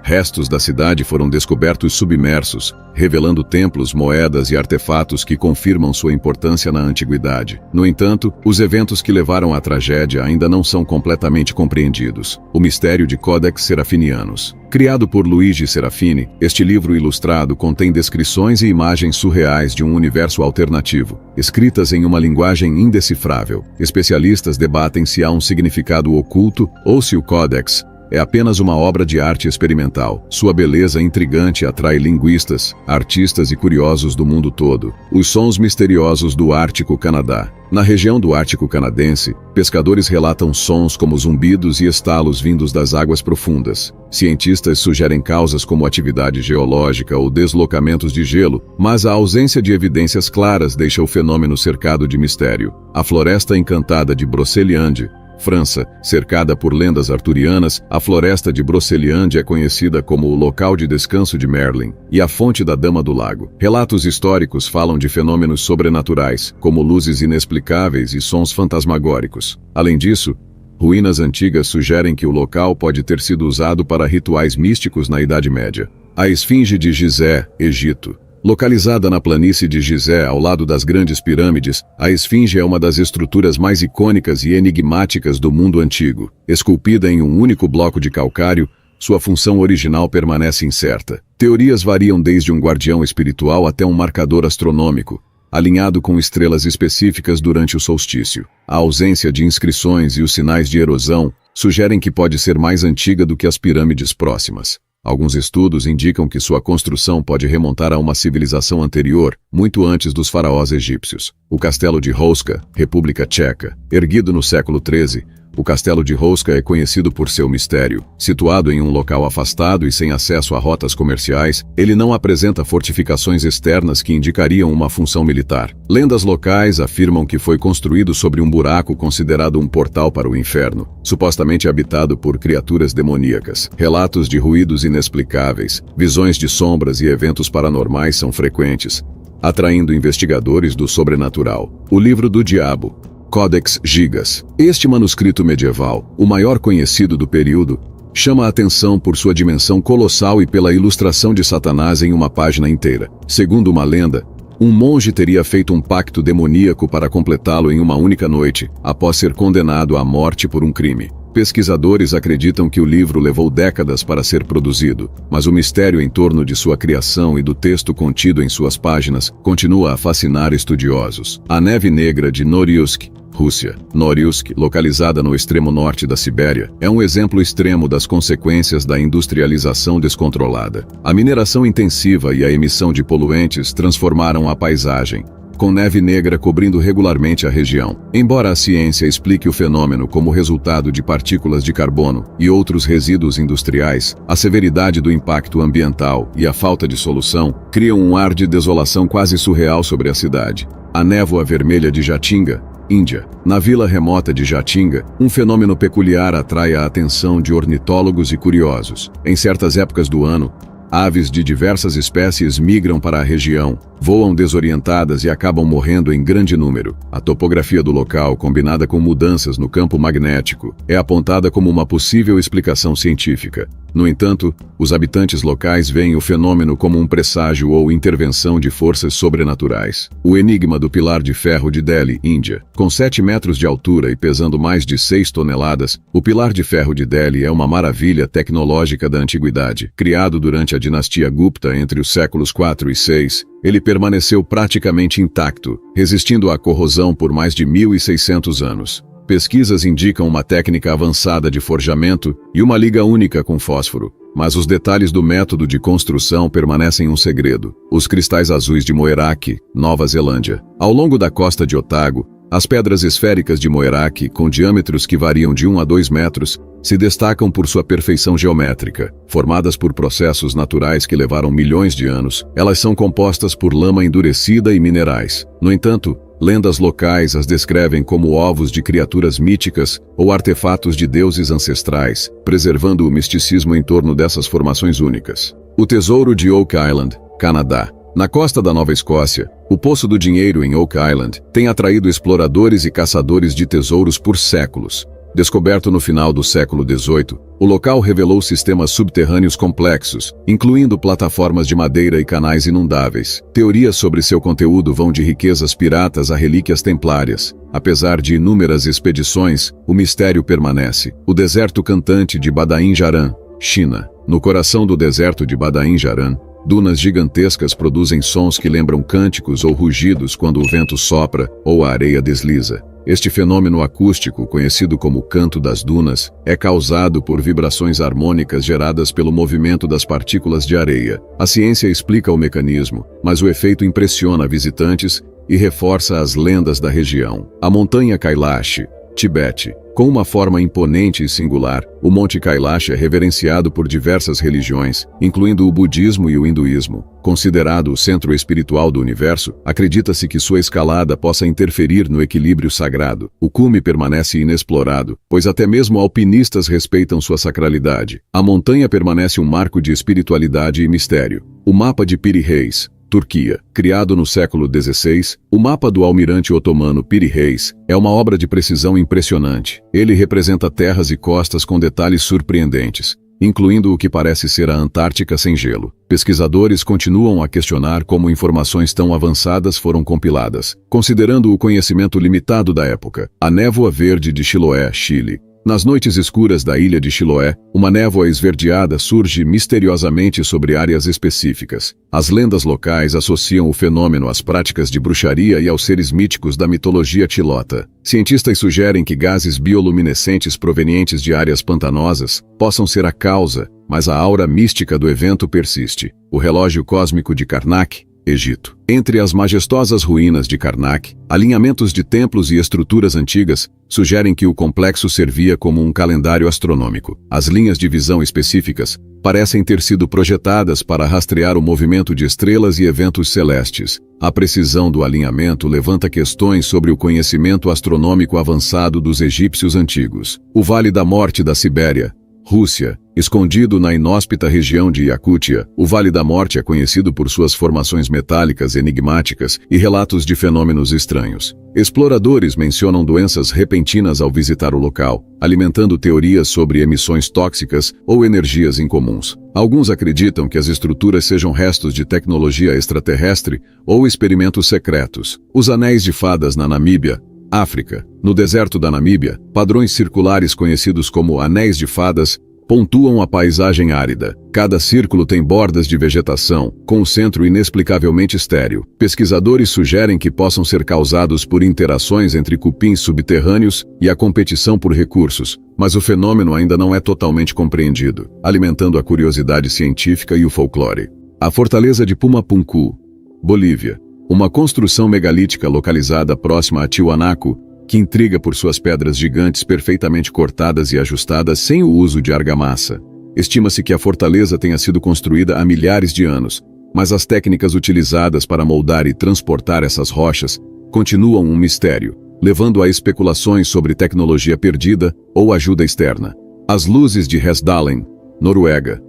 Restos da cidade foram descobertos submersos, revelando templos, moedas e artefatos que confirmam sua importância na antiguidade. No entanto, os eventos que levaram à tragédia ainda não são completamente compreendidos. O mistério de Codex Serafinianus. Criado por Luigi Serafini, este livro ilustrado contém descrições e imagens surreais de um universo alternativo, escritas em uma linguagem indecifrável. Especialistas debatem se há um significado oculto ou se o Codex é apenas uma obra de arte experimental. Sua beleza intrigante atrai linguistas, artistas e curiosos do mundo todo. Os sons misteriosos do Ártico Canadá. Na região do Ártico canadense, pescadores relatam sons como zumbidos e estalos vindos das águas profundas. Cientistas sugerem causas como atividade geológica ou deslocamentos de gelo, mas a ausência de evidências claras deixa o fenômeno cercado de mistério. A Floresta Encantada de Broceliande, França. Cercada por lendas arturianas, a floresta de Broceliande é conhecida como o local de descanso de Merlin e a fonte da Dama do Lago. Relatos históricos falam de fenômenos sobrenaturais, como luzes inexplicáveis e sons fantasmagóricos. Além disso, ruínas antigas sugerem que o local pode ter sido usado para rituais místicos na Idade Média. A Esfinge de Gizé, Egito. Localizada na planície de Gizé, ao lado das grandes pirâmides, a esfinge é uma das estruturas mais icônicas e enigmáticas do mundo antigo. Esculpida em um único bloco de calcário, sua função original permanece incerta. Teorias variam desde um guardião espiritual até um marcador astronômico, alinhado com estrelas específicas durante o solstício. A ausência de inscrições e os sinais de erosão sugerem que pode ser mais antiga do que as pirâmides próximas. Alguns estudos indicam que sua construção pode remontar a uma civilização anterior, muito antes dos faraós egípcios. O Castelo de Houska, República Tcheca, erguido no século XIII, o Castelo de Houska é conhecido por seu mistério. Situado em um local afastado e sem acesso a rotas comerciais, ele não apresenta fortificações externas que indicariam uma função militar. Lendas locais afirmam que foi construído sobre um buraco considerado um portal para o inferno, supostamente habitado por criaturas demoníacas. Relatos de ruídos inexplicáveis, visões de sombras e eventos paranormais são frequentes, atraindo investigadores do sobrenatural. O Livro do Diabo, Codex Gigas. Este manuscrito medieval, o maior conhecido do período, chama a atenção por sua dimensão colossal e pela ilustração de Satanás em uma página inteira. Segundo uma lenda, um monge teria feito um pacto demoníaco para completá-lo em uma única noite, após ser condenado à morte por um crime. Pesquisadores acreditam que o livro levou décadas para ser produzido, mas o mistério em torno de sua criação e do texto contido em suas páginas continua a fascinar estudiosos. A Neve Negra de Norilsk, Rússia. Norilsk, localizada no extremo norte da Sibéria, é um exemplo extremo das consequências da industrialização descontrolada. A mineração intensiva e a emissão de poluentes transformaram a paisagem, com neve negra cobrindo regularmente a região. Embora a ciência explique o fenômeno como resultado de partículas de carbono e outros resíduos industriais, a severidade do impacto ambiental e a falta de solução criam um ar de desolação quase surreal sobre a cidade. A névoa vermelha de Jatinga, Índia. Na vila remota de Jatinga, um fenômeno peculiar atrai a atenção de ornitólogos e curiosos. Em certas épocas do ano, aves de diversas espécies migram para a região, voam desorientadas e acabam morrendo em grande número. A topografia do local, combinada com mudanças no campo magnético, é apontada como uma possível explicação científica. No entanto, os habitantes locais veem o fenômeno como um presságio ou intervenção de forças sobrenaturais. O enigma do Pilar de Ferro de Delhi, Índia. Com 7 metros de altura e pesando mais de 6 toneladas, o Pilar de Ferro de Delhi é uma maravilha tecnológica da antiguidade. Criado durante a dinastia Gupta entre os séculos 4 e 6, ele permaneceu praticamente intacto, resistindo à corrosão por mais de 1.600 anos. Pesquisas indicam uma técnica avançada de forjamento e uma liga única com fósforo, mas os detalhes do método de construção permanecem um segredo. Os cristais azuis de Moeraki, Nova Zelândia. Ao longo da costa de Otago, as pedras esféricas de Moeraki, com diâmetros que variam de 1 a 2 metros, se destacam por sua perfeição geométrica. Formadas por processos naturais que levaram milhões de anos, elas são compostas por lama endurecida e minerais. No entanto, lendas locais as descrevem como ovos de criaturas míticas ou artefatos de deuses ancestrais, preservando o misticismo em torno dessas formações únicas. O Tesouro de Oak Island, Canadá. Na costa da Nova Escócia, o Poço do Dinheiro em Oak Island tem atraído exploradores e caçadores de tesouros por séculos. Descoberto no final do século XVIII, o local revelou sistemas subterrâneos complexos, incluindo plataformas de madeira e canais inundáveis. Teorias sobre seu conteúdo vão de riquezas piratas a relíquias templárias. Apesar de inúmeras expedições, o mistério permanece. O deserto cantante de Badain Jaran, China. No coração do deserto de Badain Jaran, dunas gigantescas produzem sons que lembram cânticos ou rugidos quando o vento sopra ou a areia desliza. Este fenômeno acústico, conhecido como canto das dunas, é causado por vibrações harmônicas geradas pelo movimento das partículas de areia. A ciência explica o mecanismo, mas o efeito impressiona visitantes e reforça as lendas da região. A montanha Kailash, Tibete. Com uma forma imponente e singular, o Monte Kailash é reverenciado por diversas religiões, incluindo o budismo e o hinduísmo. Considerado o centro espiritual do universo, acredita-se que sua escalada possa interferir no equilíbrio sagrado. O cume permanece inexplorado, pois até mesmo alpinistas respeitam sua sacralidade. A montanha permanece um marco de espiritualidade e mistério. O mapa de Piri Reis, Turquia. Criado no século XVI, o mapa do almirante otomano Piri Reis é uma obra de precisão impressionante. Ele representa terras e costas com detalhes surpreendentes, incluindo o que parece ser a Antártica sem gelo. Pesquisadores continuam a questionar como informações tão avançadas foram compiladas, considerando o conhecimento limitado da época. A névoa verde de Chiloé, Chile. Nas noites escuras da ilha de Chiloé, uma névoa esverdeada surge misteriosamente sobre áreas específicas. As lendas locais associam o fenômeno às práticas de bruxaria e aos seres míticos da mitologia tilota. Cientistas sugerem que gases bioluminescentes provenientes de áreas pantanosas possam ser a causa, mas a aura mística do evento persiste. O relógio cósmico de Karnak, Egito. Entre as majestosas ruínas de Karnak, alinhamentos de templos e estruturas antigas sugerem que o complexo servia como um calendário astronômico. As linhas de visão específicas parecem ter sido projetadas para rastrear o movimento de estrelas e eventos celestes. A precisão do alinhamento levanta questões sobre o conhecimento astronômico avançado dos egípcios antigos. O Vale da Morte da Sibéria, Rússia. Escondido na inóspita região de Iacútia, o Vale da Morte é conhecido por suas formações metálicas enigmáticas e relatos de fenômenos estranhos. Exploradores mencionam doenças repentinas ao visitar o local, alimentando teorias sobre emissões tóxicas ou energias incomuns. Alguns acreditam que as estruturas sejam restos de tecnologia extraterrestre ou experimentos secretos. Os Anéis de Fadas na Namíbia, África. No deserto da Namíbia, padrões circulares conhecidos como Anéis de Fadas pontuam a paisagem árida. Cada círculo tem bordas de vegetação, com o centro inexplicavelmente estéril. Pesquisadores sugerem que possam ser causados por interações entre cupins subterrâneos e a competição por recursos, mas o fenômeno ainda não é totalmente compreendido, alimentando a curiosidade científica e o folclore. A Fortaleza de Pumapunku, Bolívia. Uma construção megalítica localizada próxima a Tiwanaku, que intriga por suas pedras gigantes perfeitamente cortadas e ajustadas sem o uso de argamassa. Estima-se que a fortaleza tenha sido construída há milhares de anos, mas as técnicas utilizadas para moldar e transportar essas rochas continuam um mistério, levando a especulações sobre tecnologia perdida ou ajuda externa. As luzes de Hesdalen, Noruega.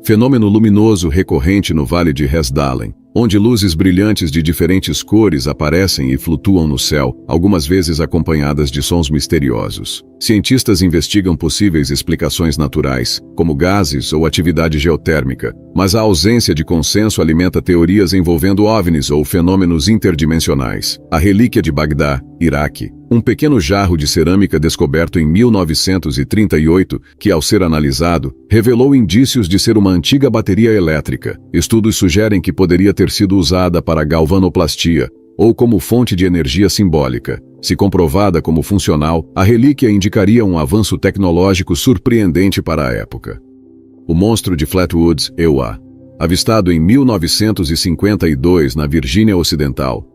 Fenômeno luminoso recorrente no Vale de Hesdalen, onde luzes brilhantes de diferentes cores aparecem e flutuam no céu, algumas vezes acompanhadas de sons misteriosos. Cientistas investigam possíveis explicações naturais, como gases ou atividade geotérmica, mas a ausência de consenso alimenta teorias envolvendo OVNIs ou fenômenos interdimensionais. A relíquia de Bagdá, Iraque. Um pequeno jarro de cerâmica descoberto em 1938, que ao ser analisado, revelou indícios de ser uma antiga bateria elétrica. Estudos sugerem que poderia ter sido usada para galvanoplastia, ou como fonte de energia simbólica. Se comprovada como funcional, a relíquia indicaria um avanço tecnológico surpreendente para a época. O monstro de Flatwoods, EUA. Avistado em 1952 na Virgínia Ocidental.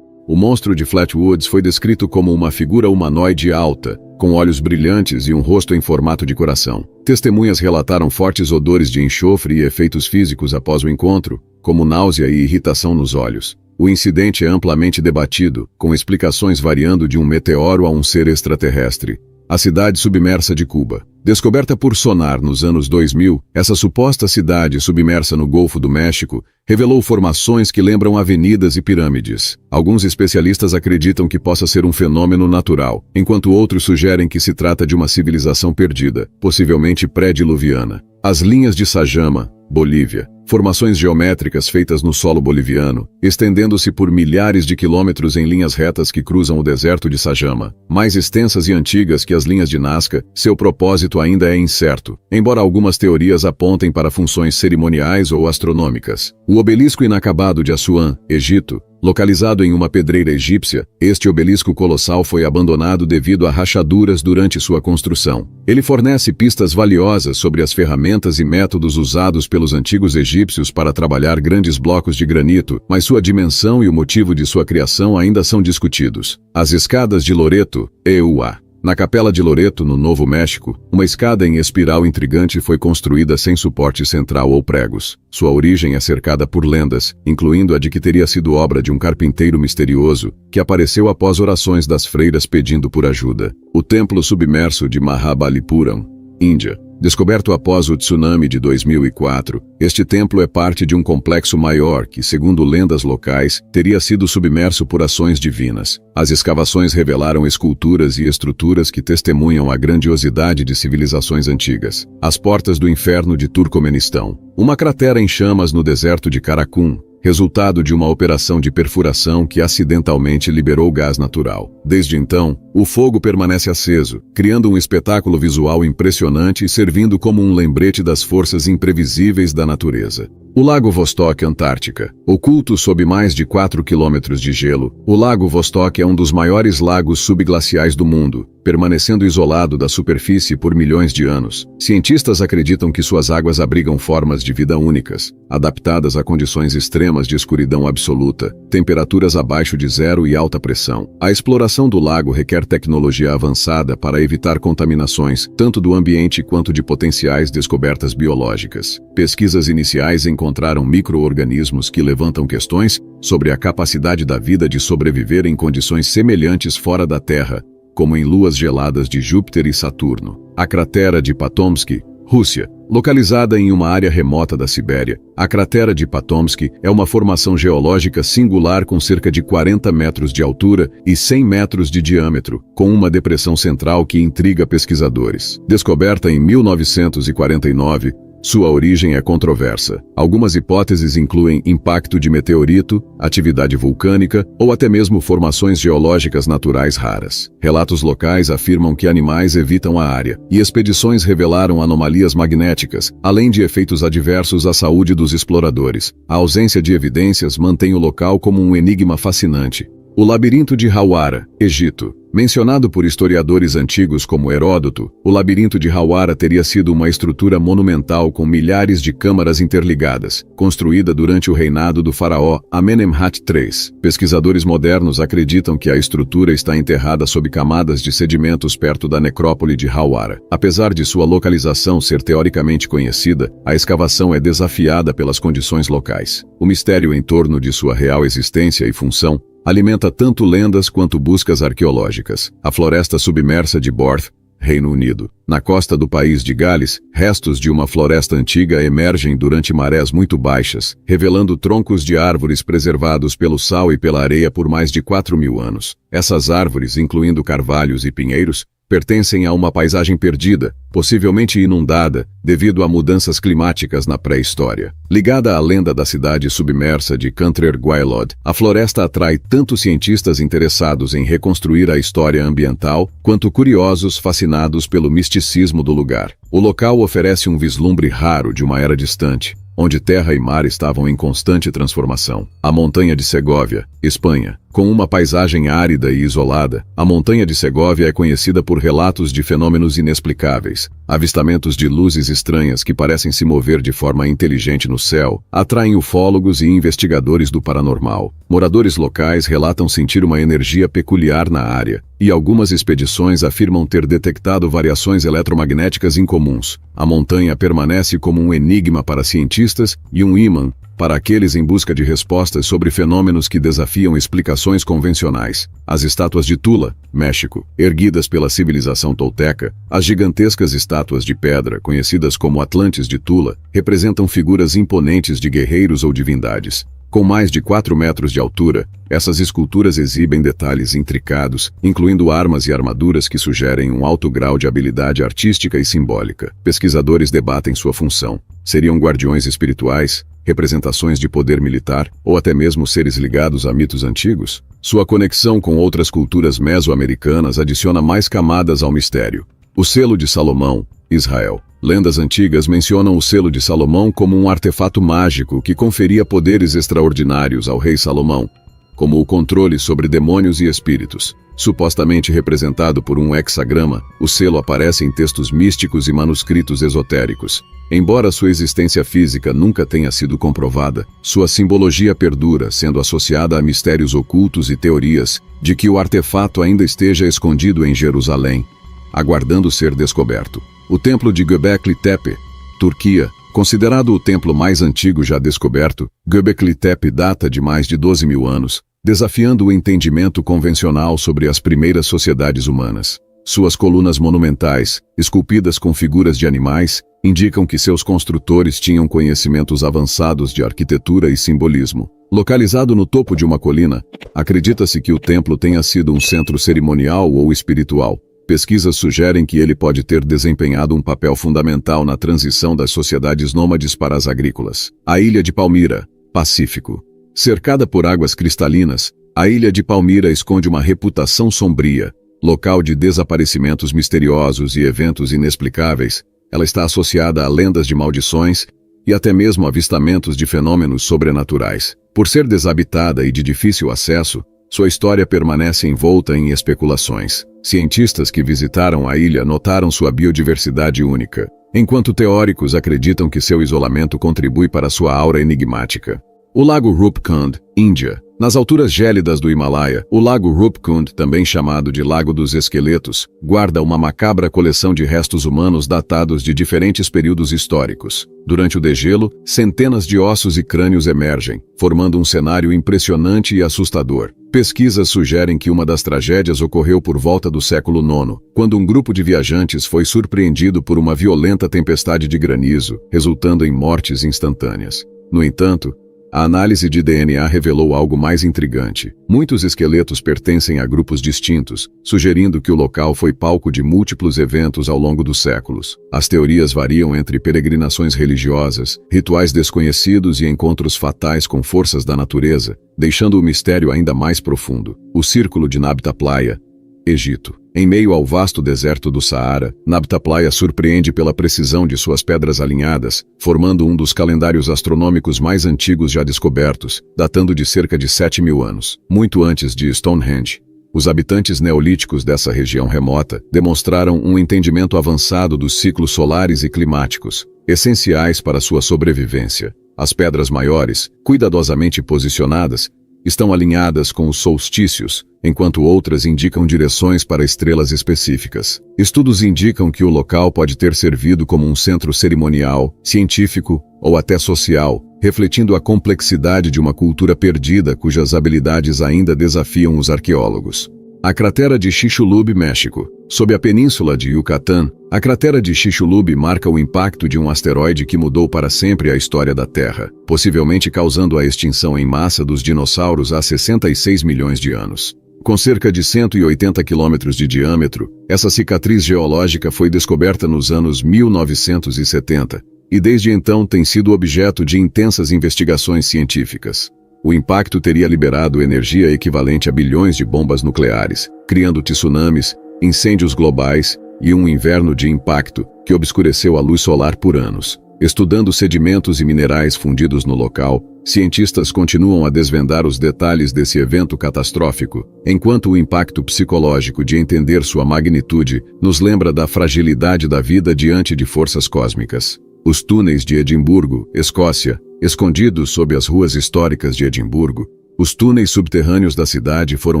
O monstro de Flatwoods foi descrito como uma figura humanoide alta, com olhos brilhantes e um rosto em formato de coração. Testemunhas relataram fortes odores de enxofre e efeitos físicos após o encontro, como náusea e irritação nos olhos. O incidente é amplamente debatido, com explicações variando de um meteoro a um ser extraterrestre. A cidade submersa de Cuba. Descoberta por sonar nos anos 2000, essa suposta cidade submersa no Golfo do México revelou formações que lembram avenidas e pirâmides. Alguns especialistas acreditam que possa ser um fenômeno natural, enquanto outros sugerem que se trata de uma civilização perdida, possivelmente pré-diluviana. As linhas de Sajama, Bolívia. Formações geométricas feitas no solo boliviano, estendendo-se por milhares de quilômetros em linhas retas que cruzam o deserto de Sajama. Mais extensas e antigas que as linhas de Nazca, seu propósito ainda é incerto, embora algumas teorias apontem para funções cerimoniais ou astronômicas. O obelisco inacabado de Assuã, Egito. Localizado em uma pedreira egípcia, este obelisco colossal foi abandonado devido a rachaduras durante sua construção. Ele fornece pistas valiosas sobre as ferramentas e métodos usados pelos antigos egípcios para trabalhar grandes blocos de granito, mas sua dimensão e o motivo de sua criação ainda são discutidos. As escadas de Loreto, EUA. Na Capela de Loreto, no Novo México, uma escada em espiral intrigante foi construída sem suporte central ou pregos. Sua origem é cercada por lendas, incluindo a de que teria sido obra de um carpinteiro misterioso, que apareceu após orações das freiras pedindo por ajuda. O Templo Submerso de Mahabalipuram, Índia. Descoberto após o tsunami de 2004, este templo é parte de um complexo maior que, segundo lendas locais, teria sido submerso por ações divinas. As escavações revelaram esculturas e estruturas que testemunham a grandiosidade de civilizações antigas. As portas do inferno de Turcomenistão. Uma cratera em chamas no deserto de Karakum, resultado de uma operação de perfuração que acidentalmente liberou gás natural. Desde então, o fogo permanece aceso, criando um espetáculo visual impressionante e servindo como um lembrete das forças imprevisíveis da natureza. O Lago Vostok, Antártica. Oculto sob mais de 4 quilômetros de gelo, o Lago Vostok é um dos maiores lagos subglaciais do mundo, permanecendo isolado da superfície por milhões de anos. Cientistas acreditam que suas águas abrigam formas de vida únicas, adaptadas a condições extremas de escuridão absoluta, temperaturas abaixo de zero e alta pressão. A exploração do lago requer tecnologia avançada para evitar contaminações, tanto do ambiente quanto de potenciais descobertas biológicas. Pesquisas iniciais encontraram micro-organismos que levantam questões sobre a capacidade da vida de sobreviver em condições semelhantes fora da Terra, como em luas geladas de Júpiter e Saturno. A cratera de Patomsky, Rússia. Localizada em uma área remota da Sibéria, a cratera de Patomsky é uma formação geológica singular com cerca de 40 metros de altura e 100 metros de diâmetro, com uma depressão central que intriga pesquisadores. Descoberta em 1949, sua origem é controversa. Algumas hipóteses incluem impacto de meteorito, atividade vulcânica ou até mesmo formações geológicas naturais raras. Relatos locais afirmam que animais evitam a área, e expedições revelaram anomalias magnéticas, além de efeitos adversos à saúde dos exploradores. A ausência de evidências mantém o local como um enigma fascinante. O Labirinto de Hawara, Egito. Mencionado por historiadores antigos como Heródoto, o Labirinto de Hawara teria sido uma estrutura monumental com milhares de câmaras interligadas, construída durante o reinado do faraó Amenemhat III. Pesquisadores modernos acreditam que a estrutura está enterrada sob camadas de sedimentos perto da necrópole de Hawara. Apesar de sua localização ser teoricamente conhecida, a escavação é desafiada pelas condições locais. O mistério em torno de sua real existência e função alimenta tanto lendas quanto buscas arqueológicas. A floresta submersa de Borth, Reino Unido. Na costa do país de Gales, restos de uma floresta antiga emergem durante marés muito baixas, revelando troncos de árvores preservados pelo sal e pela areia por mais de 4.000 anos. Essas árvores, incluindo carvalhos e pinheiros, pertencem a uma paisagem perdida, possivelmente inundada, devido a mudanças climáticas na pré-história. Ligada à lenda da cidade submersa de Cantrer Gwaelod, a floresta atrai tanto cientistas interessados em reconstruir a história ambiental, quanto curiosos fascinados pelo misticismo do lugar. O local oferece um vislumbre raro de uma era distante, onde terra e mar estavam em constante transformação. A Montanha de Segóvia, Espanha. Com uma paisagem árida e isolada, a Montanha de Segóvia é conhecida por relatos de fenômenos inexplicáveis. Avistamentos de luzes estranhas que parecem se mover de forma inteligente no céu atraem ufólogos e investigadores do paranormal. Moradores locais relatam sentir uma energia peculiar na área, e algumas expedições afirmam ter detectado variações eletromagnéticas incomuns. A montanha permanece como um enigma para cientistas e um ímã para aqueles em busca de respostas sobre fenômenos que desafiam explicações convencionais. As estátuas de Tula, México. Erguidas pela civilização tolteca, as gigantescas estátuas de pedra, conhecidas como Atlantes de Tula, representam figuras imponentes de guerreiros ou divindades. Com mais de 4 metros de altura, essas esculturas exibem detalhes intricados, incluindo armas e armaduras que sugerem um alto grau de habilidade artística e simbólica. Pesquisadores debatem sua função. Seriam guardiões espirituais, representações de poder militar, ou até mesmo seres ligados a mitos antigos? Sua conexão com outras culturas mesoamericanas adiciona mais camadas ao mistério. O selo de Salomão, Israel. Lendas antigas mencionam o selo de Salomão como um artefato mágico que conferia poderes extraordinários ao rei Salomão, como o controle sobre demônios e espíritos. Supostamente representado por um hexagrama, o selo aparece em textos místicos e manuscritos esotéricos. Embora sua existência física nunca tenha sido comprovada, sua simbologia perdura, sendo associada a mistérios ocultos e teorias de que o artefato ainda esteja escondido em Jerusalém, aguardando ser descoberto. O Templo de Göbekli Tepe, Turquia. Considerado o templo mais antigo já descoberto, Göbekli Tepe data de mais de 12.000 anos, desafiando o entendimento convencional sobre as primeiras sociedades humanas. Suas colunas monumentais, esculpidas com figuras de animais, indicam que seus construtores tinham conhecimentos avançados de arquitetura e simbolismo. Localizado no topo de uma colina, acredita-se que o templo tenha sido um centro cerimonial ou espiritual. Pesquisas sugerem que ele pode ter desempenhado um papel fundamental na transição das sociedades nômades para as agrícolas. A ilha de Palmira, Pacífico. Cercada por águas cristalinas, a ilha de Palmyra esconde uma reputação sombria. Local de desaparecimentos misteriosos e eventos inexplicáveis, ela está associada a lendas de maldições e até mesmo avistamentos de fenômenos sobrenaturais. Por ser desabitada e de difícil acesso, sua história permanece envolta em especulações. Cientistas que visitaram a ilha notaram sua biodiversidade única, enquanto teóricos acreditam que seu isolamento contribui para sua aura enigmática. O Lago Rupkund, Índia. Nas alturas gélidas do Himalaia, o Lago Rupkund, também chamado de Lago dos Esqueletos, guarda uma macabra coleção de restos humanos datados de diferentes períodos históricos. Durante o degelo, centenas de ossos e crânios emergem, formando um cenário impressionante e assustador. Pesquisas sugerem que uma das tragédias ocorreu por volta do século IX, quando um grupo de viajantes foi surpreendido por uma violenta tempestade de granizo, resultando em mortes instantâneas. No entanto, a análise de DNA revelou algo mais intrigante. Muitos esqueletos pertencem a grupos distintos, sugerindo que o local foi palco de múltiplos eventos ao longo dos séculos. As teorias variam entre peregrinações religiosas, rituais desconhecidos e encontros fatais com forças da natureza, deixando o mistério ainda mais profundo. O Círculo de Nabta Playa, Egito. Em meio ao vasto deserto do Saara, Nabta Playa surpreende pela precisão de suas pedras alinhadas, formando um dos calendários astronômicos mais antigos já descobertos, datando de cerca de 7.000 anos, muito antes de Stonehenge. Os habitantes neolíticos dessa região remota demonstraram um entendimento avançado dos ciclos solares e climáticos, essenciais para sua sobrevivência. As pedras maiores, cuidadosamente posicionadas, estão alinhadas com os solstícios, enquanto outras indicam direções para estrelas específicas. Estudos indicam que o local pode ter servido como um centro cerimonial, científico ou até social, refletindo a complexidade de uma cultura perdida cujas habilidades ainda desafiam os arqueólogos. A cratera de Chicxulub, México. Sob a península de Yucatán, a cratera de Chicxulub marca o impacto de um asteroide que mudou para sempre a história da Terra, possivelmente causando a extinção em massa dos dinossauros há 66 milhões de anos. Com cerca de 180 quilômetros de diâmetro, essa cicatriz geológica foi descoberta nos anos 1970, e desde então tem sido objeto de intensas investigações científicas. O impacto teria liberado energia equivalente a bilhões de bombas nucleares, criando tsunamis, incêndios globais e um inverno de impacto que obscureceu a luz solar por anos. Estudando sedimentos e minerais fundidos no local, cientistas continuam a desvendar os detalhes desse evento catastrófico, enquanto o impacto psicológico de entender sua magnitude nos lembra da fragilidade da vida diante de forças cósmicas. Os túneis de Edimburgo, Escócia. Escondidos sob as ruas históricas de Edimburgo, os túneis subterrâneos da cidade foram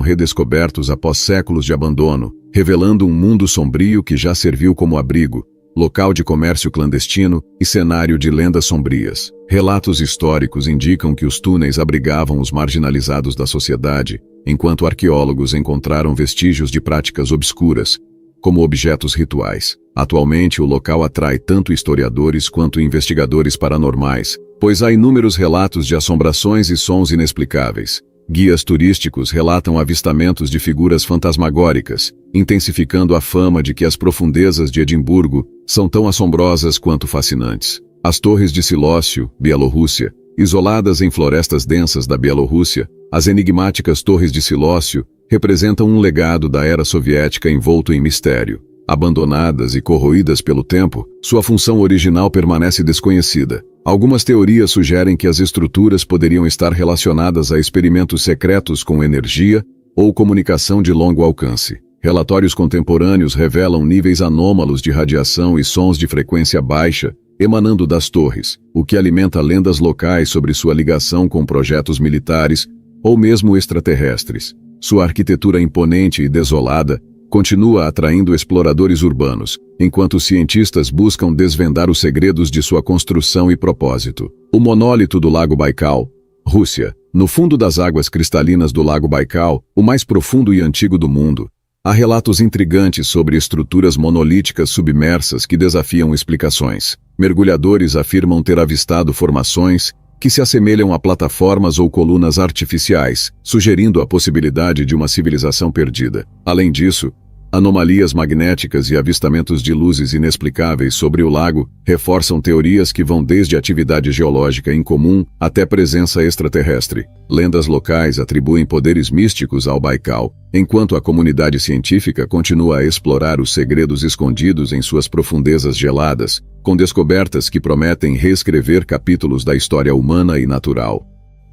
redescobertos após séculos de abandono, revelando um mundo sombrio que já serviu como abrigo, local de comércio clandestino e cenário de lendas sombrias. Relatos históricos indicam que os túneis abrigavam os marginalizados da sociedade, enquanto arqueólogos encontraram vestígios de práticas obscuras, como objetos rituais. Atualmente, o local atrai tanto historiadores quanto investigadores paranormais, pois há inúmeros relatos de assombrações e sons inexplicáveis. Guias turísticos relatam avistamentos de figuras fantasmagóricas, intensificando a fama de que as profundezas de Edimburgo são tão assombrosas quanto fascinantes. As Torres de Silócio, Bielorrússia. Isoladas em florestas densas da Bielorrússia, as enigmáticas Torres de Silócio representam um legado da era soviética envolto em mistério. Abandonadas e corroídas pelo tempo, sua função original permanece desconhecida. Algumas teorias sugerem que as estruturas poderiam estar relacionadas a experimentos secretos com energia ou comunicação de longo alcance. Relatórios contemporâneos revelam níveis anômalos de radiação e sons de frequência baixa emanando das torres, o que alimenta lendas locais sobre sua ligação com projetos militares ou mesmo extraterrestres. Sua arquitetura imponente e desolada continua atraindo exploradores urbanos, enquanto cientistas buscam desvendar os segredos de sua construção e propósito. O monólito do Lago Baikal, Rússia. No fundo das águas cristalinas do Lago Baikal, o mais profundo e antigo do mundo, há relatos intrigantes sobre estruturas monolíticas submersas que desafiam explicações. Mergulhadores afirmam ter avistado formações que se assemelham a plataformas ou colunas artificiais, sugerindo a possibilidade de uma civilização perdida. Além disso, Anomalias magnéticas e avistamentos de luzes inexplicáveis sobre o lago reforçam teorias que vão desde atividade geológica incomum até presença extraterrestre. Lendas locais atribuem poderes místicos ao Baikal, enquanto a comunidade científica continua a explorar os segredos escondidos em suas profundezas geladas, com descobertas que prometem reescrever capítulos da história humana e natural.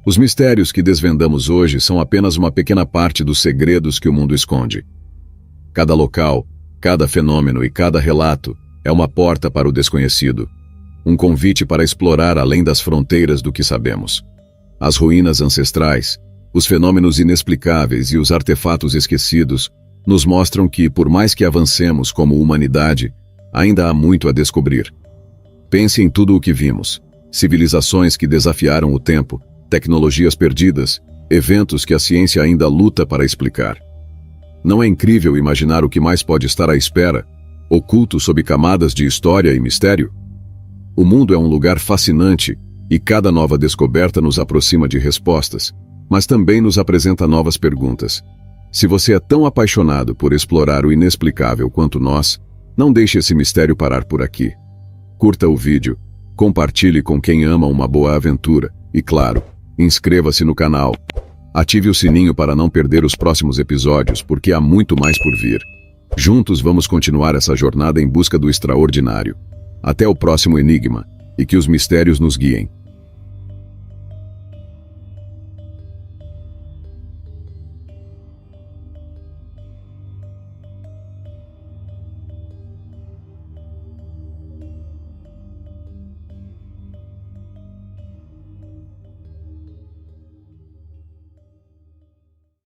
Os mistérios que desvendamos hoje são apenas uma pequena parte dos segredos que o mundo esconde. Cada local, cada fenômeno e cada relato é uma porta para o desconhecido. Um convite para explorar além das fronteiras do que sabemos. As ruínas ancestrais, os fenômenos inexplicáveis e os artefatos esquecidos nos mostram que, por mais que avancemos como humanidade, ainda há muito a descobrir. Pense em tudo o que vimos. Civilizações que desafiaram o tempo, tecnologias perdidas, eventos que a ciência ainda luta para explicar. Não é incrível imaginar o que mais pode estar à espera, oculto sob camadas de história e mistério? O mundo é um lugar fascinante e cada nova descoberta nos aproxima de respostas, mas também nos apresenta novas perguntas. Se você é tão apaixonado por explorar o inexplicável quanto nós, não deixe esse mistério parar por aqui. Curta o vídeo, compartilhe com quem ama uma boa aventura e, claro, inscreva-se no canal. Ative o sininho para não perder os próximos episódios, porque há muito mais por vir. Juntos vamos continuar essa jornada em busca do extraordinário. Até o próximo enigma, e que os mistérios nos guiem.